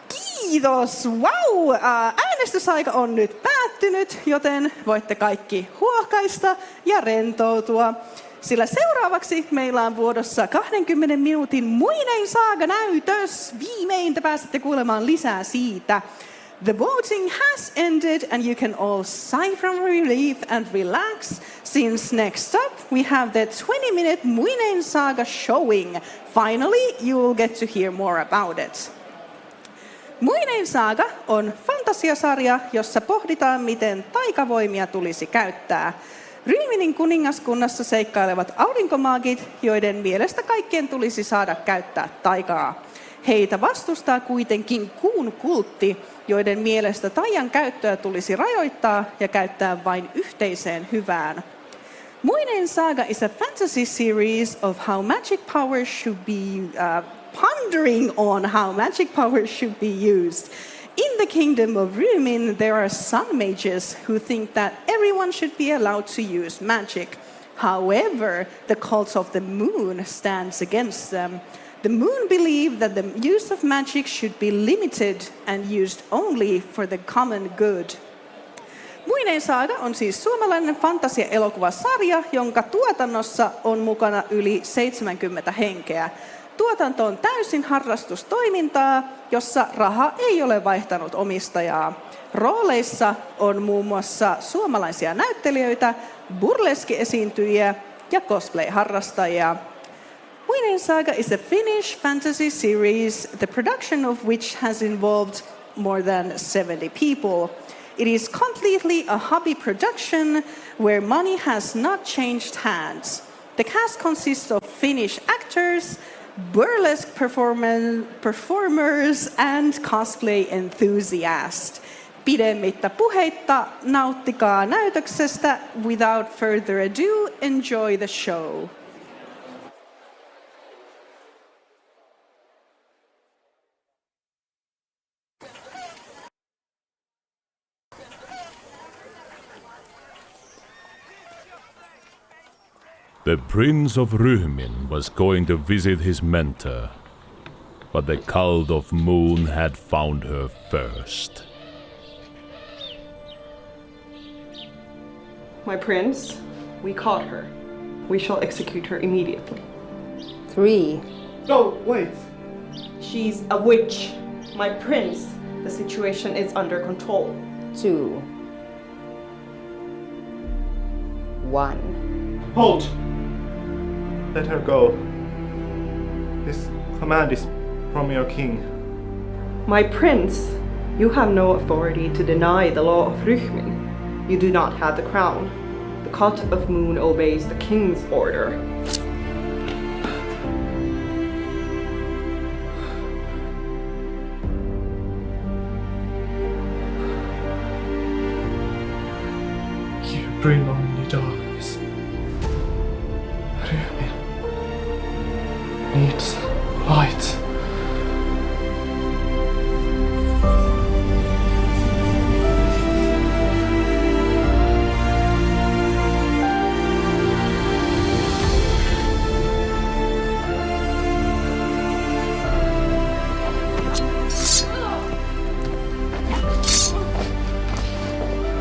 Kiitos! Wow! Äänestysaika on nyt päättynyt, joten voitte kaikki huokaista ja rentoutua. Sillä seuraavaksi meillä on vuodossa 20 minuutin muinain saaga-näytös. Viimein te pääsette kuulemaan lisää siitä. The voting has ended and you can all sigh from relief and relax, since next up we have the 20-minute Muinen Saga showing. Finally, you will get to hear more about it. Muinen Saga on fantasiasarja, jossa pohditaan, miten taikavoimia tulisi käyttää. Ryminin kuningaskunnassa seikkailevat aurinkomaagit, joiden mielestä kaikkien tulisi saada käyttää taikaa. Heitä vastustaa kuitenkin kuun kultti, joiden mielestä taian käyttöä tulisi rajoittaa ja käyttää vain yhteiseen hyvään. Muinen Saga is a fantasy series of how magic powers should be pondering on how magic powers should be used. In the kingdom of Rumin, there are sun mages who think that everyone should be allowed to use magic. However, the cult of the moon stands against them. The moon believe that the use of magic should be limited and used only for the common good. Muinen Saga on siis suomalainen fantasia-elokuvasarja, jonka tuotannossa on mukana yli 70 henkeä. Tuotanto on täysin harrastustoimintaa, jossa raha ei ole vaihtanut omistajaa. Rooleissa on muun muassa suomalaisia näyttelijöitä, burleski-esiintyjiä ja cosplay-harrastajia. Muinen Saga is a Finnish fantasy series, the production of which has involved more than 70 people. It is completely a hobby production where money has not changed hands. The cast consists of Finnish actors, burlesque performers and cosplay enthusiasts. Pidemmittä puheitta, nauttikaa näytöksestä. Without further ado, enjoy the show. The Prince of Ryhmin was going to visit his mentor, but the cult of Moon had found her first. My prince, we caught her. We shall execute her immediately. 3. Oh, wait. She's a witch. My prince, the situation is under control. 2. 1. Halt! Let her go. This command is from your king. My prince, you have no authority to deny the law of Ryhmin. You do not have the crown. The cult of Moon obeys the king's order. You bring only darkness. Ryhmin needs light.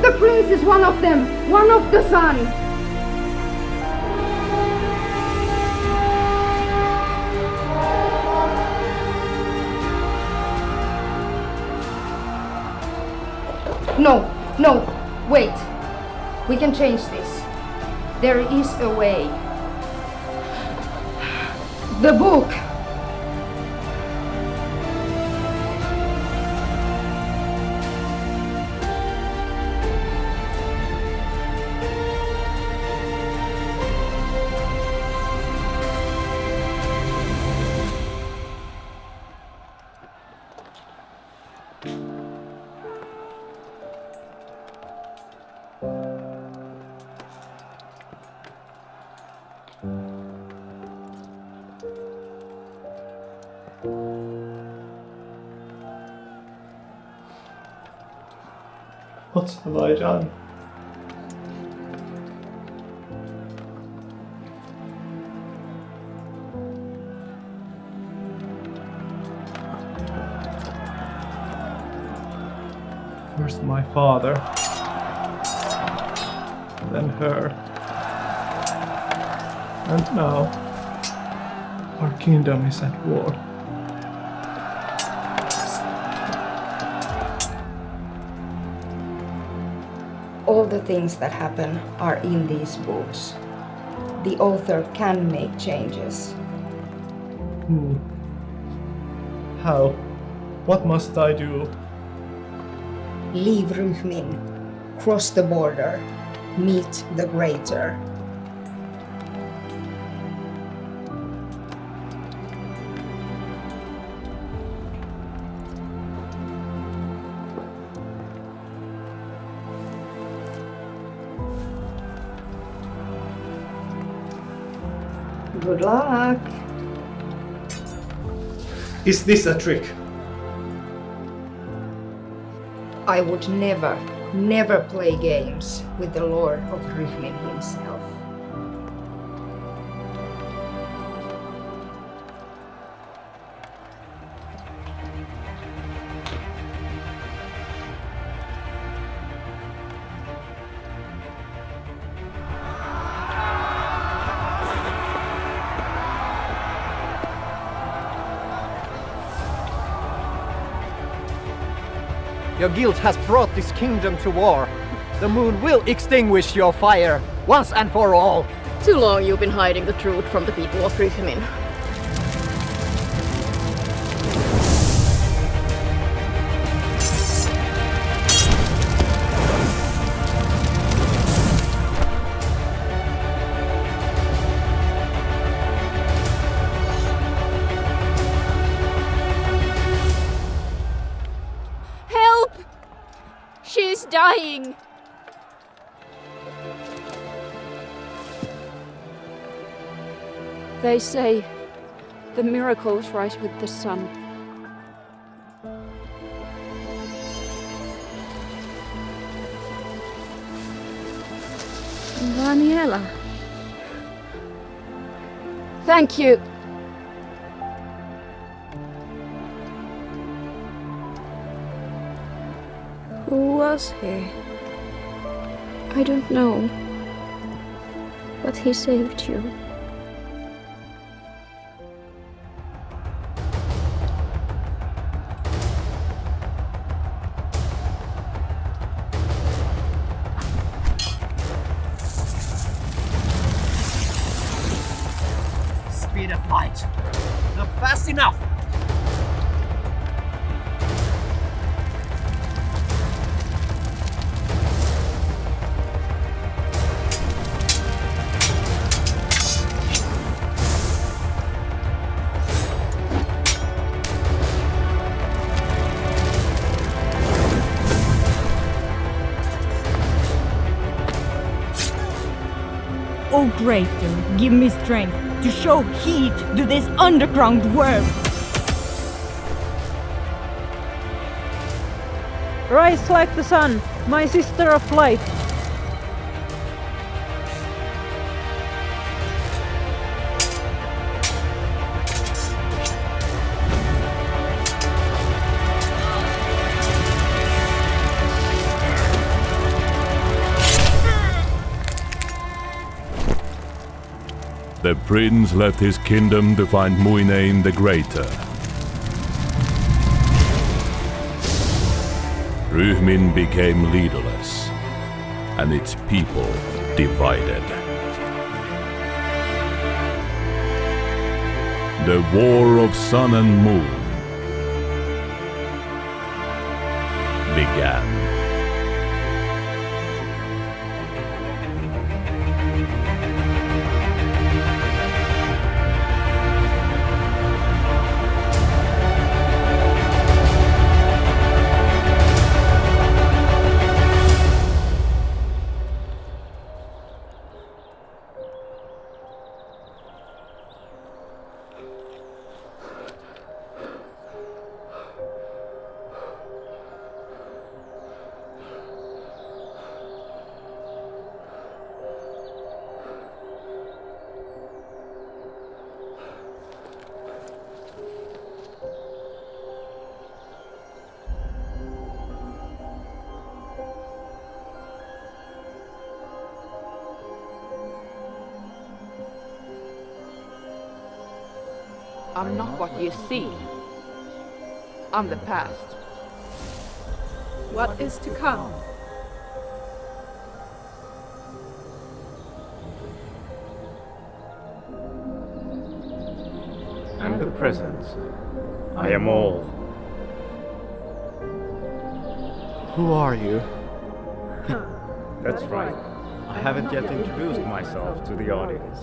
The prince is one of them, one of the sun. No, wait. We can change this. There is a way. The book! What have I done? First my father, then her, and now our kingdom is at war. All the things that happen are in these books. The author can make changes. How? What must I do? Leave Ryhmin, cross the border, meet the Greater. Good luck! Is this a trick? I would never play games with the Lord of Ryhmin himself. Your guild has brought this kingdom to war. The moon will extinguish your fire, once and for all. Too long you've been hiding the truth from the people of Ryhmin. Dying! They say the miracles rise with the sun. Daniela. Thank you. Who was he? I don't know. But he saved you. Speed of light. Not fast enough. O Greater, give me strength to show heat to this underground world. Rise like the sun, my sister of light. The prince left his kingdom to find Muine the Greater. Ryhmin became leaderless, and its people divided. The War of Sun and Moon began. I'm not what you see. I'm the past. What is to come? And the present. I am all. Who are you? That's right. I haven't yet introduced myself to the audience.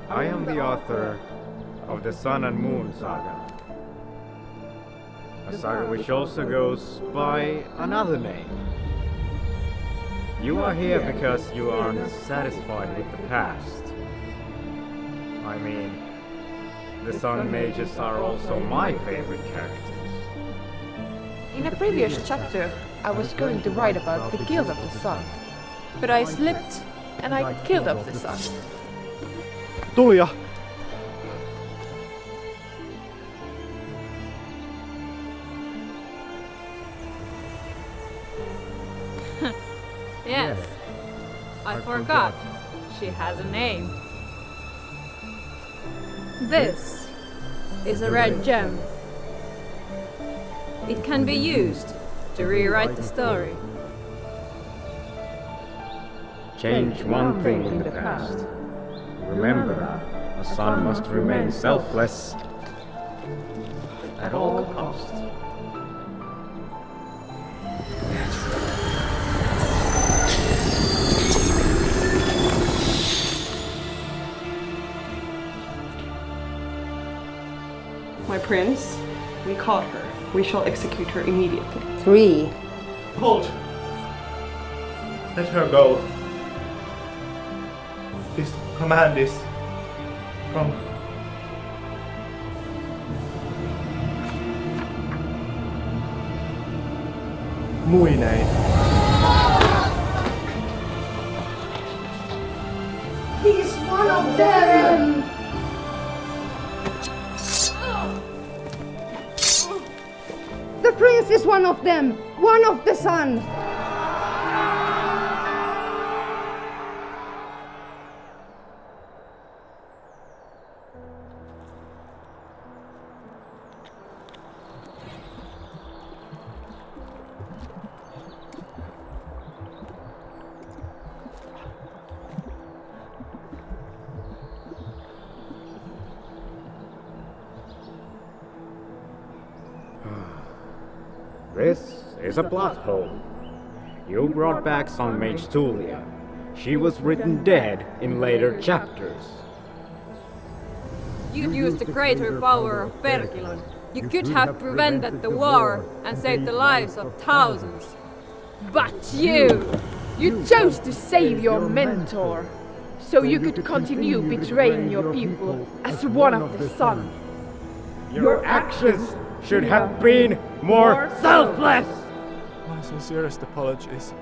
I am the author of the Sun and Moon saga. A saga which also goes by another name. You are here because you aren't satisfied with the past. I mean, the Sun Mages are also my favorite characters. In a previous chapter, I was going to write about the Guild of the Sun. But I slipped, and I killed off the Sun. Tulija! Yes, I forgot. She has a name. This is a red gem. It can be used to rewrite the story. Change one thing in the past. Remember, a sun must remain selfless at all costs. My prince, we caught her. We shall execute her immediately. 3. Hold! Let her go. This command is from Muinei. He's one of them! The prince is one of them! One of the sun! This is a plot hole. You brought back Sun Mage Tulia. She was written dead in later chapters. You used the greater power of Berg. You could have prevented the war and saved the lives of thousands. But you chose to save your mentor, so you could continue betraying your people as one of the Sun. Your actions should have been more selfless! My sincerest apologies.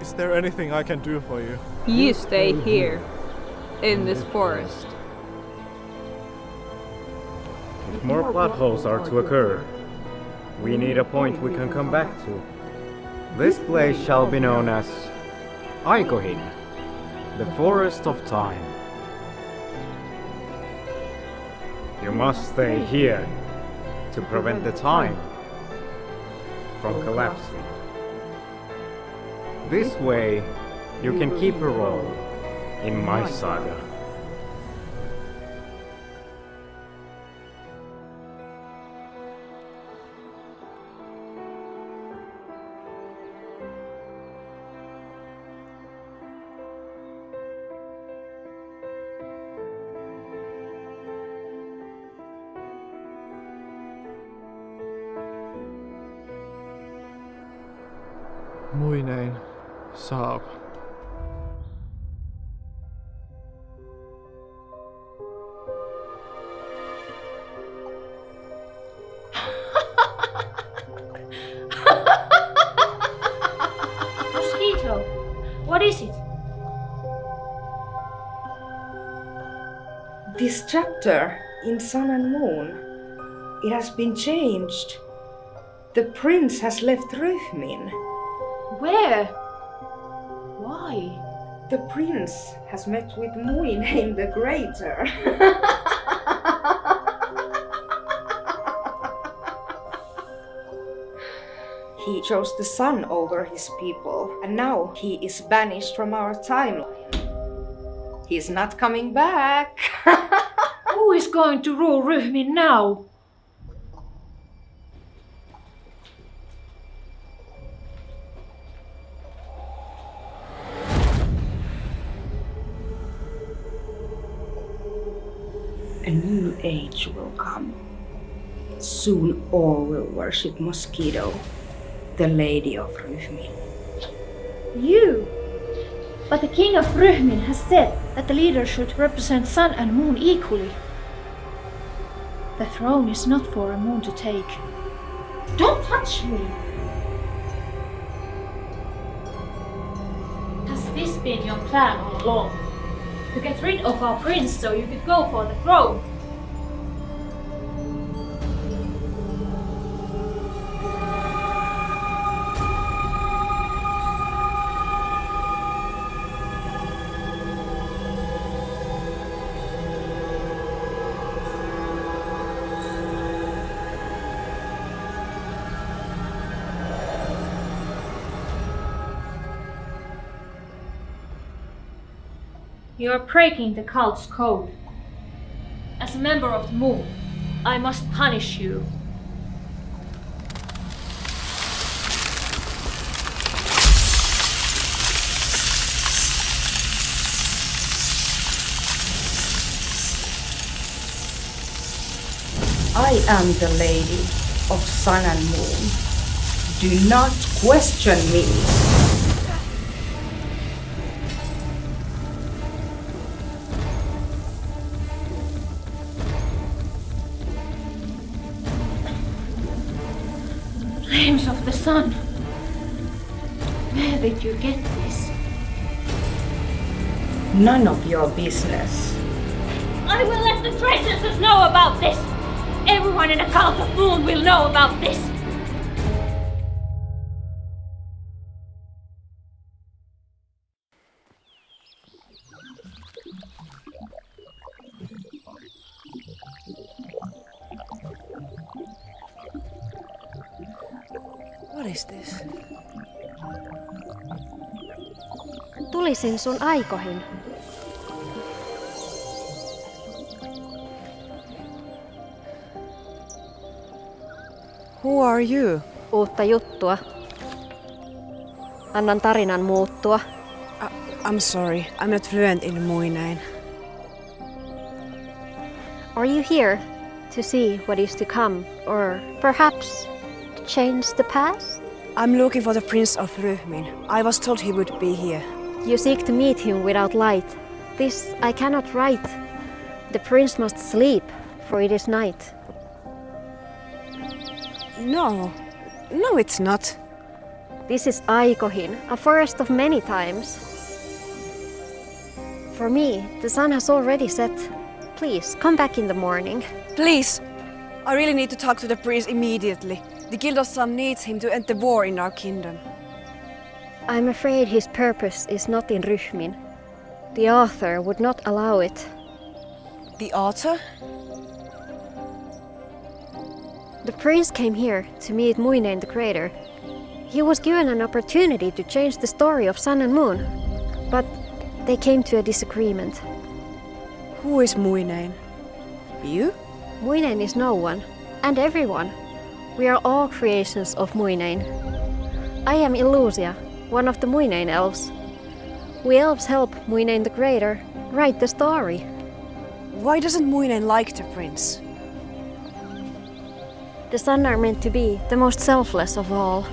Is there anything I can do for you? You stay here, in this forest. If more plot holes are to occur, we need a point we can come back to. This place shall be known as Aikohin, the Forest of Time. You must stay here to prevent the time from collapsing. This way, you can keep a role in my saga. Muineen. saab. Mosquito, what is it? This chapter in Sun and Moon, it has been changed. The prince has left Ryhmin. Where? Why? The prince has met with Muine the Greater. He chose the sun over his people, and now he is banished from our timeline. He's not coming back. Who is going to rule Ryhmin now? A new age will come. Soon all will worship Mosquito, the Lady of Ryhmin. You! But the king of Ryhmin has said that the leader should represent sun and moon equally. The throne is not for a moon to take. Don't touch me! Has this been your plan all along? To get rid of our prince so you could go for the throne? You are breaking the cult's code. As a member of the moon, I must punish you. I am the Lady of Sun and Moon. Do not question me. Flames of the sun. Where did you get this? None of your business. I will let the princesses know about this! Everyone in the cult of Moon will know about this! What is this? Tulisin sun aikoihin. Who are you? Uutta juttua. Annan tarinan muuttua. I'm sorry, I'm not fluent in Muineen. Are you here to see what is to come, or perhaps to change the past? I'm looking for the Prince of Ryhmin. I was told he would be here. You seek to meet him without light. This I cannot write. The prince must sleep, for it is night. No, it's not. This is Aikohin, a forest of many times. For me, the sun has already set. Please, come back in the morning. Please! I really need to talk to the prince immediately. The Guild of Sun needs him to end the war in our kingdom. I'm afraid his purpose is not in Ryhmin. The author would not allow it. The author? The prince came here to meet Muine the Greater. He was given an opportunity to change the story of Sun and Moon, but they came to a disagreement. Who is Muine? You? Muine is no one, and everyone. We are all creations of Muine. I am Illusia, one of the Muine elves. We elves help Muine the Greater write the story. Why doesn't Muine like the prince? The Sun are meant to be the most selfless of all.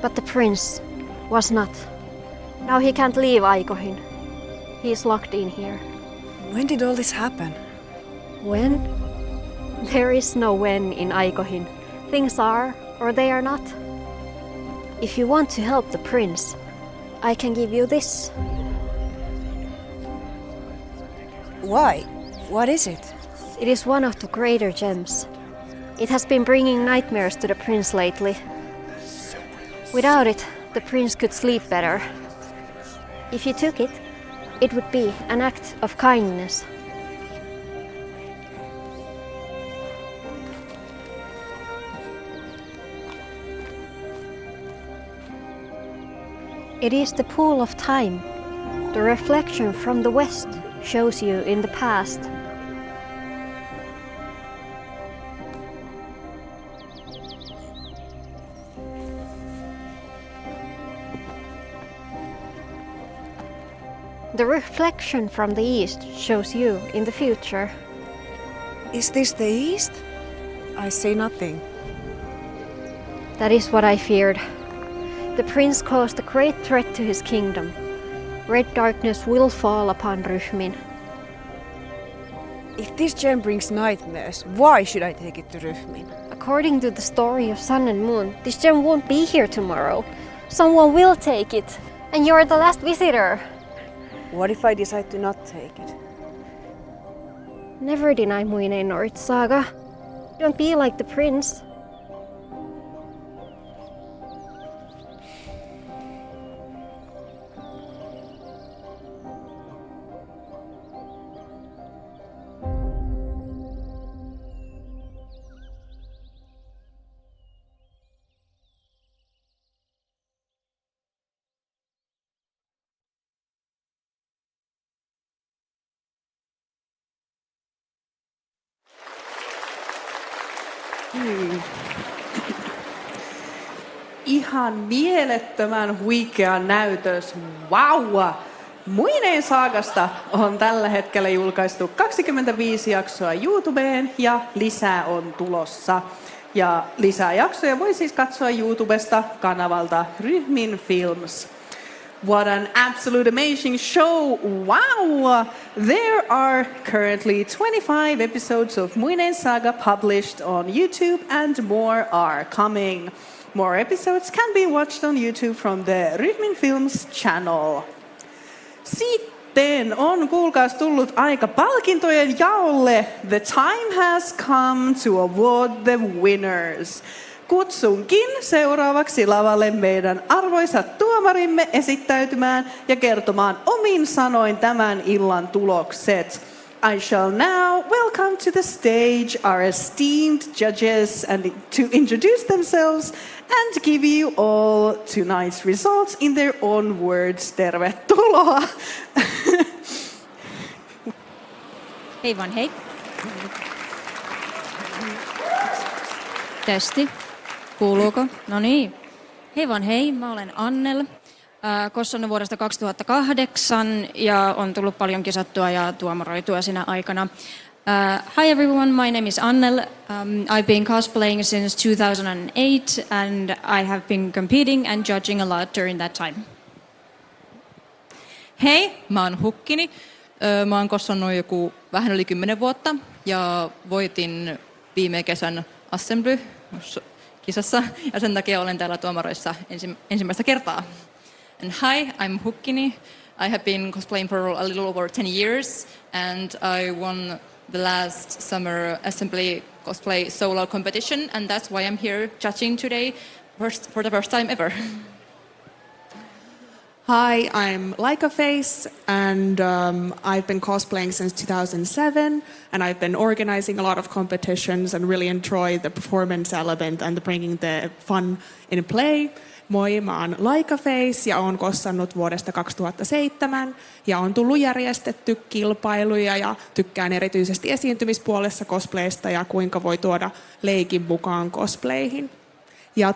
But the prince was not. Now he can't leave Aikohin. He is locked in here. When did all this happen? When? There is no when in Aikohin. Things are, or they are not. If you want to help the prince, I can give you this. Why? What is it? It is one of the greater gems. It has been bringing nightmares to the prince lately. Without it, the prince could sleep better. If you took it, it would be an act of kindness. It is the pool of time. The reflection from the west shows you in the past. The reflection from the east shows you in the future. Is this the east? I see nothing. That is what I feared. The prince caused a great threat to his kingdom. Red darkness will fall upon Ryhmin. If this gem brings nightmares, why should I take it to Ryhmin? According to the story of Sun and Moon, this gem won't be here tomorrow. Someone will take it, and you're the last visitor. What if I decide to not take it? Never deny Muineen or its saga. Don't be like the prince. Ihan mielettömän huikea näytös. Vau! Muineen saagasta on tällä hetkellä julkaistu 25 jaksoa YouTubeen ja lisää on tulossa. Ja lisää jaksoja voi siis katsoa YouTubesta kanavalta Ryhmin Films. What an absolute amazing show! Wow! There are currently 25 episodes of Muineen Saga published on YouTube and more are coming. More episodes can be watched on YouTube from the Ryhmin Films channel. Sitten on kuulkaas tullut aika palkintojen jaolle. The time has come to award the winners. Kutsunkin seuraavaksi lavalle meidän arvoisat tuomarimme esittäytymään ja kertomaan omin sanoin tämän illan tulokset. I shall now welcome to the stage our esteemed judges and to introduce themselves and give you all tonight's results in their own words. Tervetuloa! Hei vaan hei. Testi. Kuuluuko? No niin. Hei vaan hei, mä olen Annel. Kossannut vuodesta 2008 ja on tullut paljon kisattua ja tuomaroitua siinä aikana. Hi everyone, my name is Annel. I've been cosplaying since 2008 and I have been competing and judging a lot during that time. Hei, mä oon Hukkini. Mä oon kossannut joku vähän yli 10 vuotta ja voitin viime kesän Assembly-kisassa ja sen takia olen täällä tuomaroissa ensimmäistä kertaa. And hi, I'm Hukkini. I have been cosplaying for a little over 10 years and I won the last summer Assembly cosplay solo competition and that's why I'm here judging today for the first time ever. Hi, I'm Lycaface and I've been cosplaying since 2007 and I've been organizing a lot of competitions and really enjoy the performance element and bringing the fun in play. Moi, mä oon Lycaface ja oon kossannut vuodesta 2007 ja on tullut järjestetty kilpailuja ja tykkään erityisesti esiintymispuolessa cosplaysta ja kuinka voi tuoda leikin mukaan cosplayhin. Ja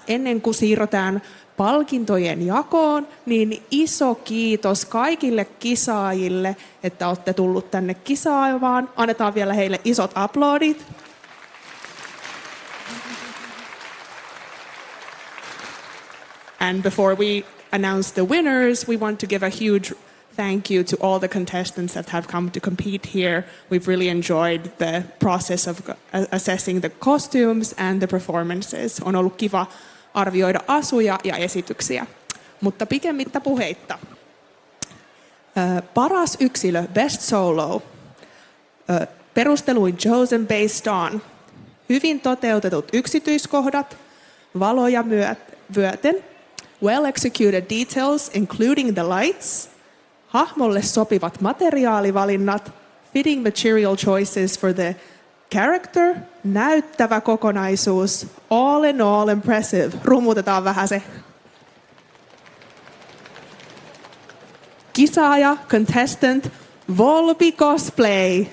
ennen kuin siirrytään palkintojen jakoon, niin iso kiitos kaikille kisaajille, että olette tullut tänne kisaamaan. Annetaan vielä heille isot aplodit. And before we announce the winners, we want to give a huge thank you to all the contestants that have come to compete here. We've really enjoyed the process of assessing the costumes and the performances. On ollut kiva arvioida asuja ja esityksiä. Mutta pikemmittä puheitta. Paras yksilö, Best Solo. Perusteluin Chosen Based on. Hyvin toteutetut yksityiskohdat, valoja myöten. Well executed details, including the lights. Hahmolle sopivat materiaalivalinnat. Fitting material choices for the character. Näyttävä kokonaisuus. All in all impressive. Rummutetaan vähän se. Kisaaja, contestant, Volpicosplay.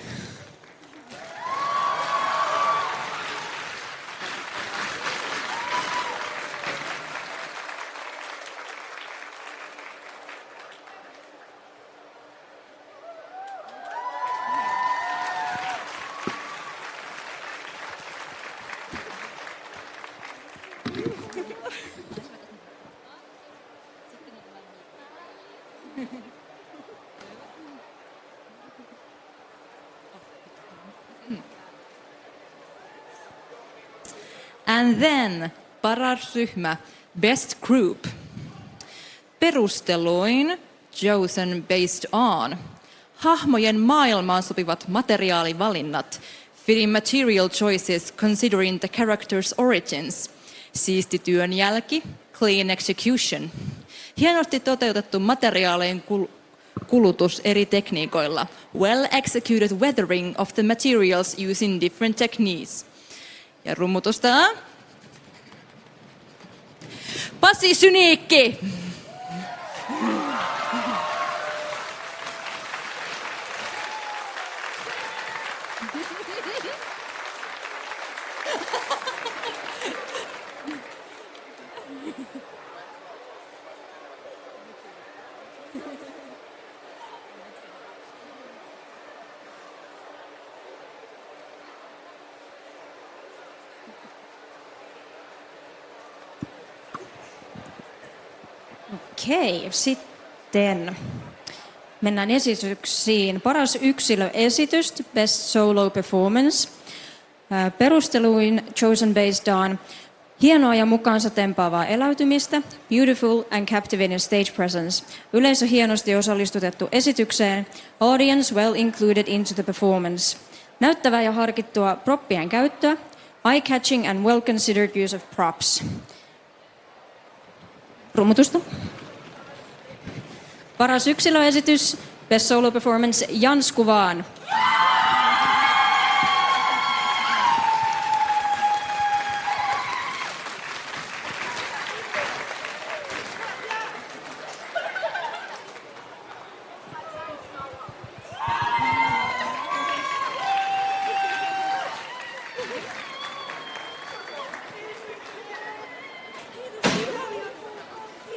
And then paras ryhmä, Best Group. Perusteluin Chosen Based on. Hahmojen maailmaan sopivat materiaalivalinnat. Fitting material choices considering the character's origins. Siisti työnjälki, clean execution. Hienosti toteutettu materiaalien kulutus eri tekniikoilla. Well executed weathering of the materials using different techniques. Ja rummutusta. Pasi Syniikki. Okei, sitten mennään esityksiin. Paras yksilöesitys, Best Solo Performance. Perusteluin Chosen Based on. Hienoa ja mukaansa tempaavaa eläytymistä, beautiful and captivating stage presence. Yleisö hienosti osallistutettu esitykseen, audience well included into the performance. Näyttävää ja harkittua proppien käyttöä, eye-catching and well considered use of props. Rummutusta. Paras yksilöesitys, Best Solo Performance, Janskuvaan.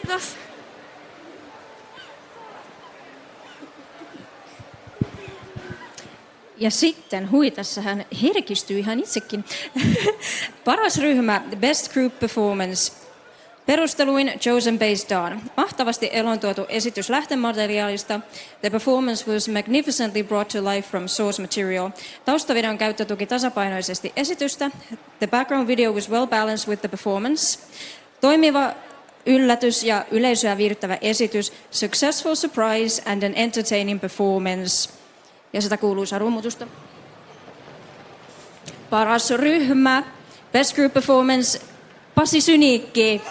Kiitos. Ja sitten, tässä hän herkistyy ihan itsekin. Paras ryhmä, Best Group Performance. Perusteluin Chosen Based on. Mahtavasti elontuotu esitys lähtemateriaalista. The performance was magnificently brought to life from source material. Taustavideon käyttö tuki tasapainoisesti esitystä. The background video was well balanced with the performance. Toimiva yllätys ja yleisöä viihdyttävä esitys. Successful surprise and an entertaining performance. Ja sitä kuuluisaa rummutusta. Paras ryhmä, Best Group Performance, Pasi Syniikki.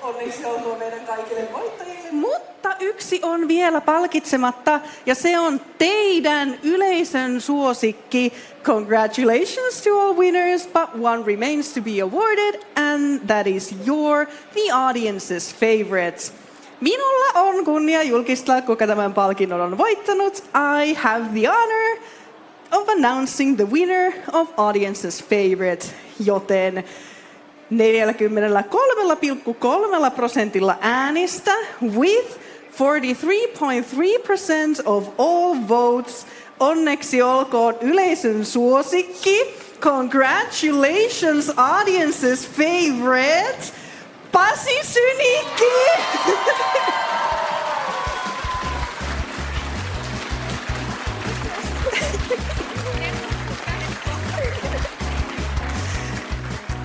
Onneksi olkoon meidän kaikille voittajille, mutta Mutta yksi on vielä palkitsematta ja se on teidän yleisön suosikki. Congratulations to all winners, but one remains to be awarded and that is the audience's favorite. Minulla on kunnia julkistaa, kuka tämän palkinnon on voittanut. I have the honor of announcing the winner of audience's favorite, joten 43,3% äänistä with 43.3% of all votes. Onneksi olkoon yleisön suosikki. Congratulations audience's favorite, Pasi Syniikki!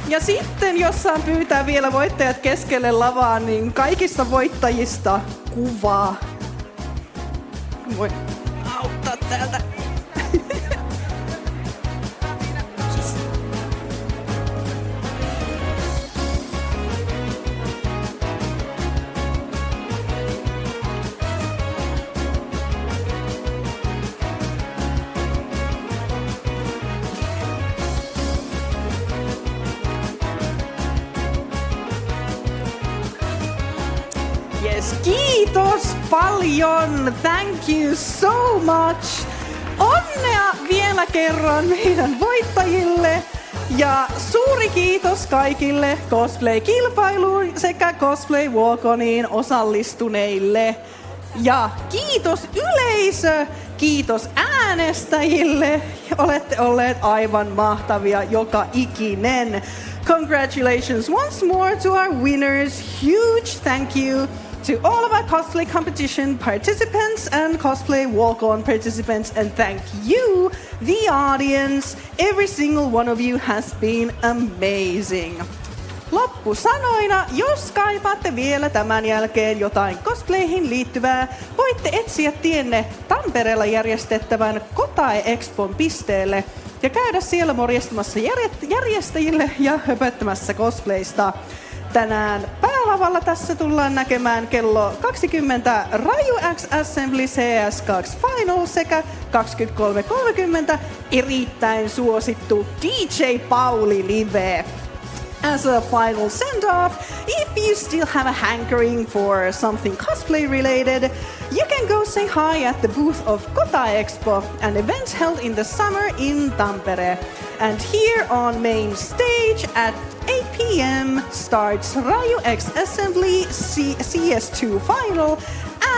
Ja sitten, jos saan pyytää vielä voittajat keskelle lavaa, niin kaikista voittajista kuvaa. Voin auttaa täältä. Kiitos paljon! Thank you so much! Onnea vielä kerran meidän voittajille! Ja suuri kiitos kaikille cosplay-kilpailuun sekä Cosplay Walk-oniin osallistuneille. Ja kiitos yleisö! Kiitos äänestäjille! Olette olleet aivan mahtavia joka ikinen. Congratulations once more to our winners. Huge thank you to all of our cosplay competition participants and Cosplay Walk-on participants, and thank you, the audience. Every single one of you has been amazing. Loppusanoina, jos kaipaatte vielä tämän jälkeen jotain cosplayhin liittyvää, voitte etsiä tienne Tampereella järjestettävän Kotae-expon pisteelle ja käydä siellä morjestamassa järjestäjille ja höpöttämässä cosplaysta. Tänään päälavalla tässä tullaan näkemään kello 20 Raju X Assembly CS2 Final sekä 23.30 erittäin suosittu DJ Pauli live. As a final send-off, if you still have a hankering for something cosplay related, you can go say hi at the booth of Kota Expo, an event held in the summer in Tampere. And here on main stage at 8 p.m. starts Raju X Assembly CS2 Final,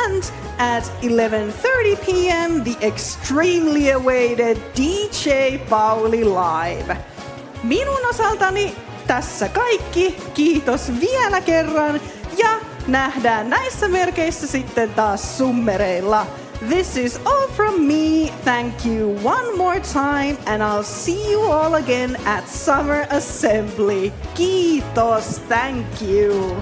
and at 11:30 p.m. the extremely awaited DJ Pauli Live. Minun osaltani tässä kaikki. Kiitos vielä kerran ja nähdään näissä merkeissä sitten taas summereilla. This is all from me. Thank you one more time and I'll see you all again at Summer Assembly. Kiitos. Thank you.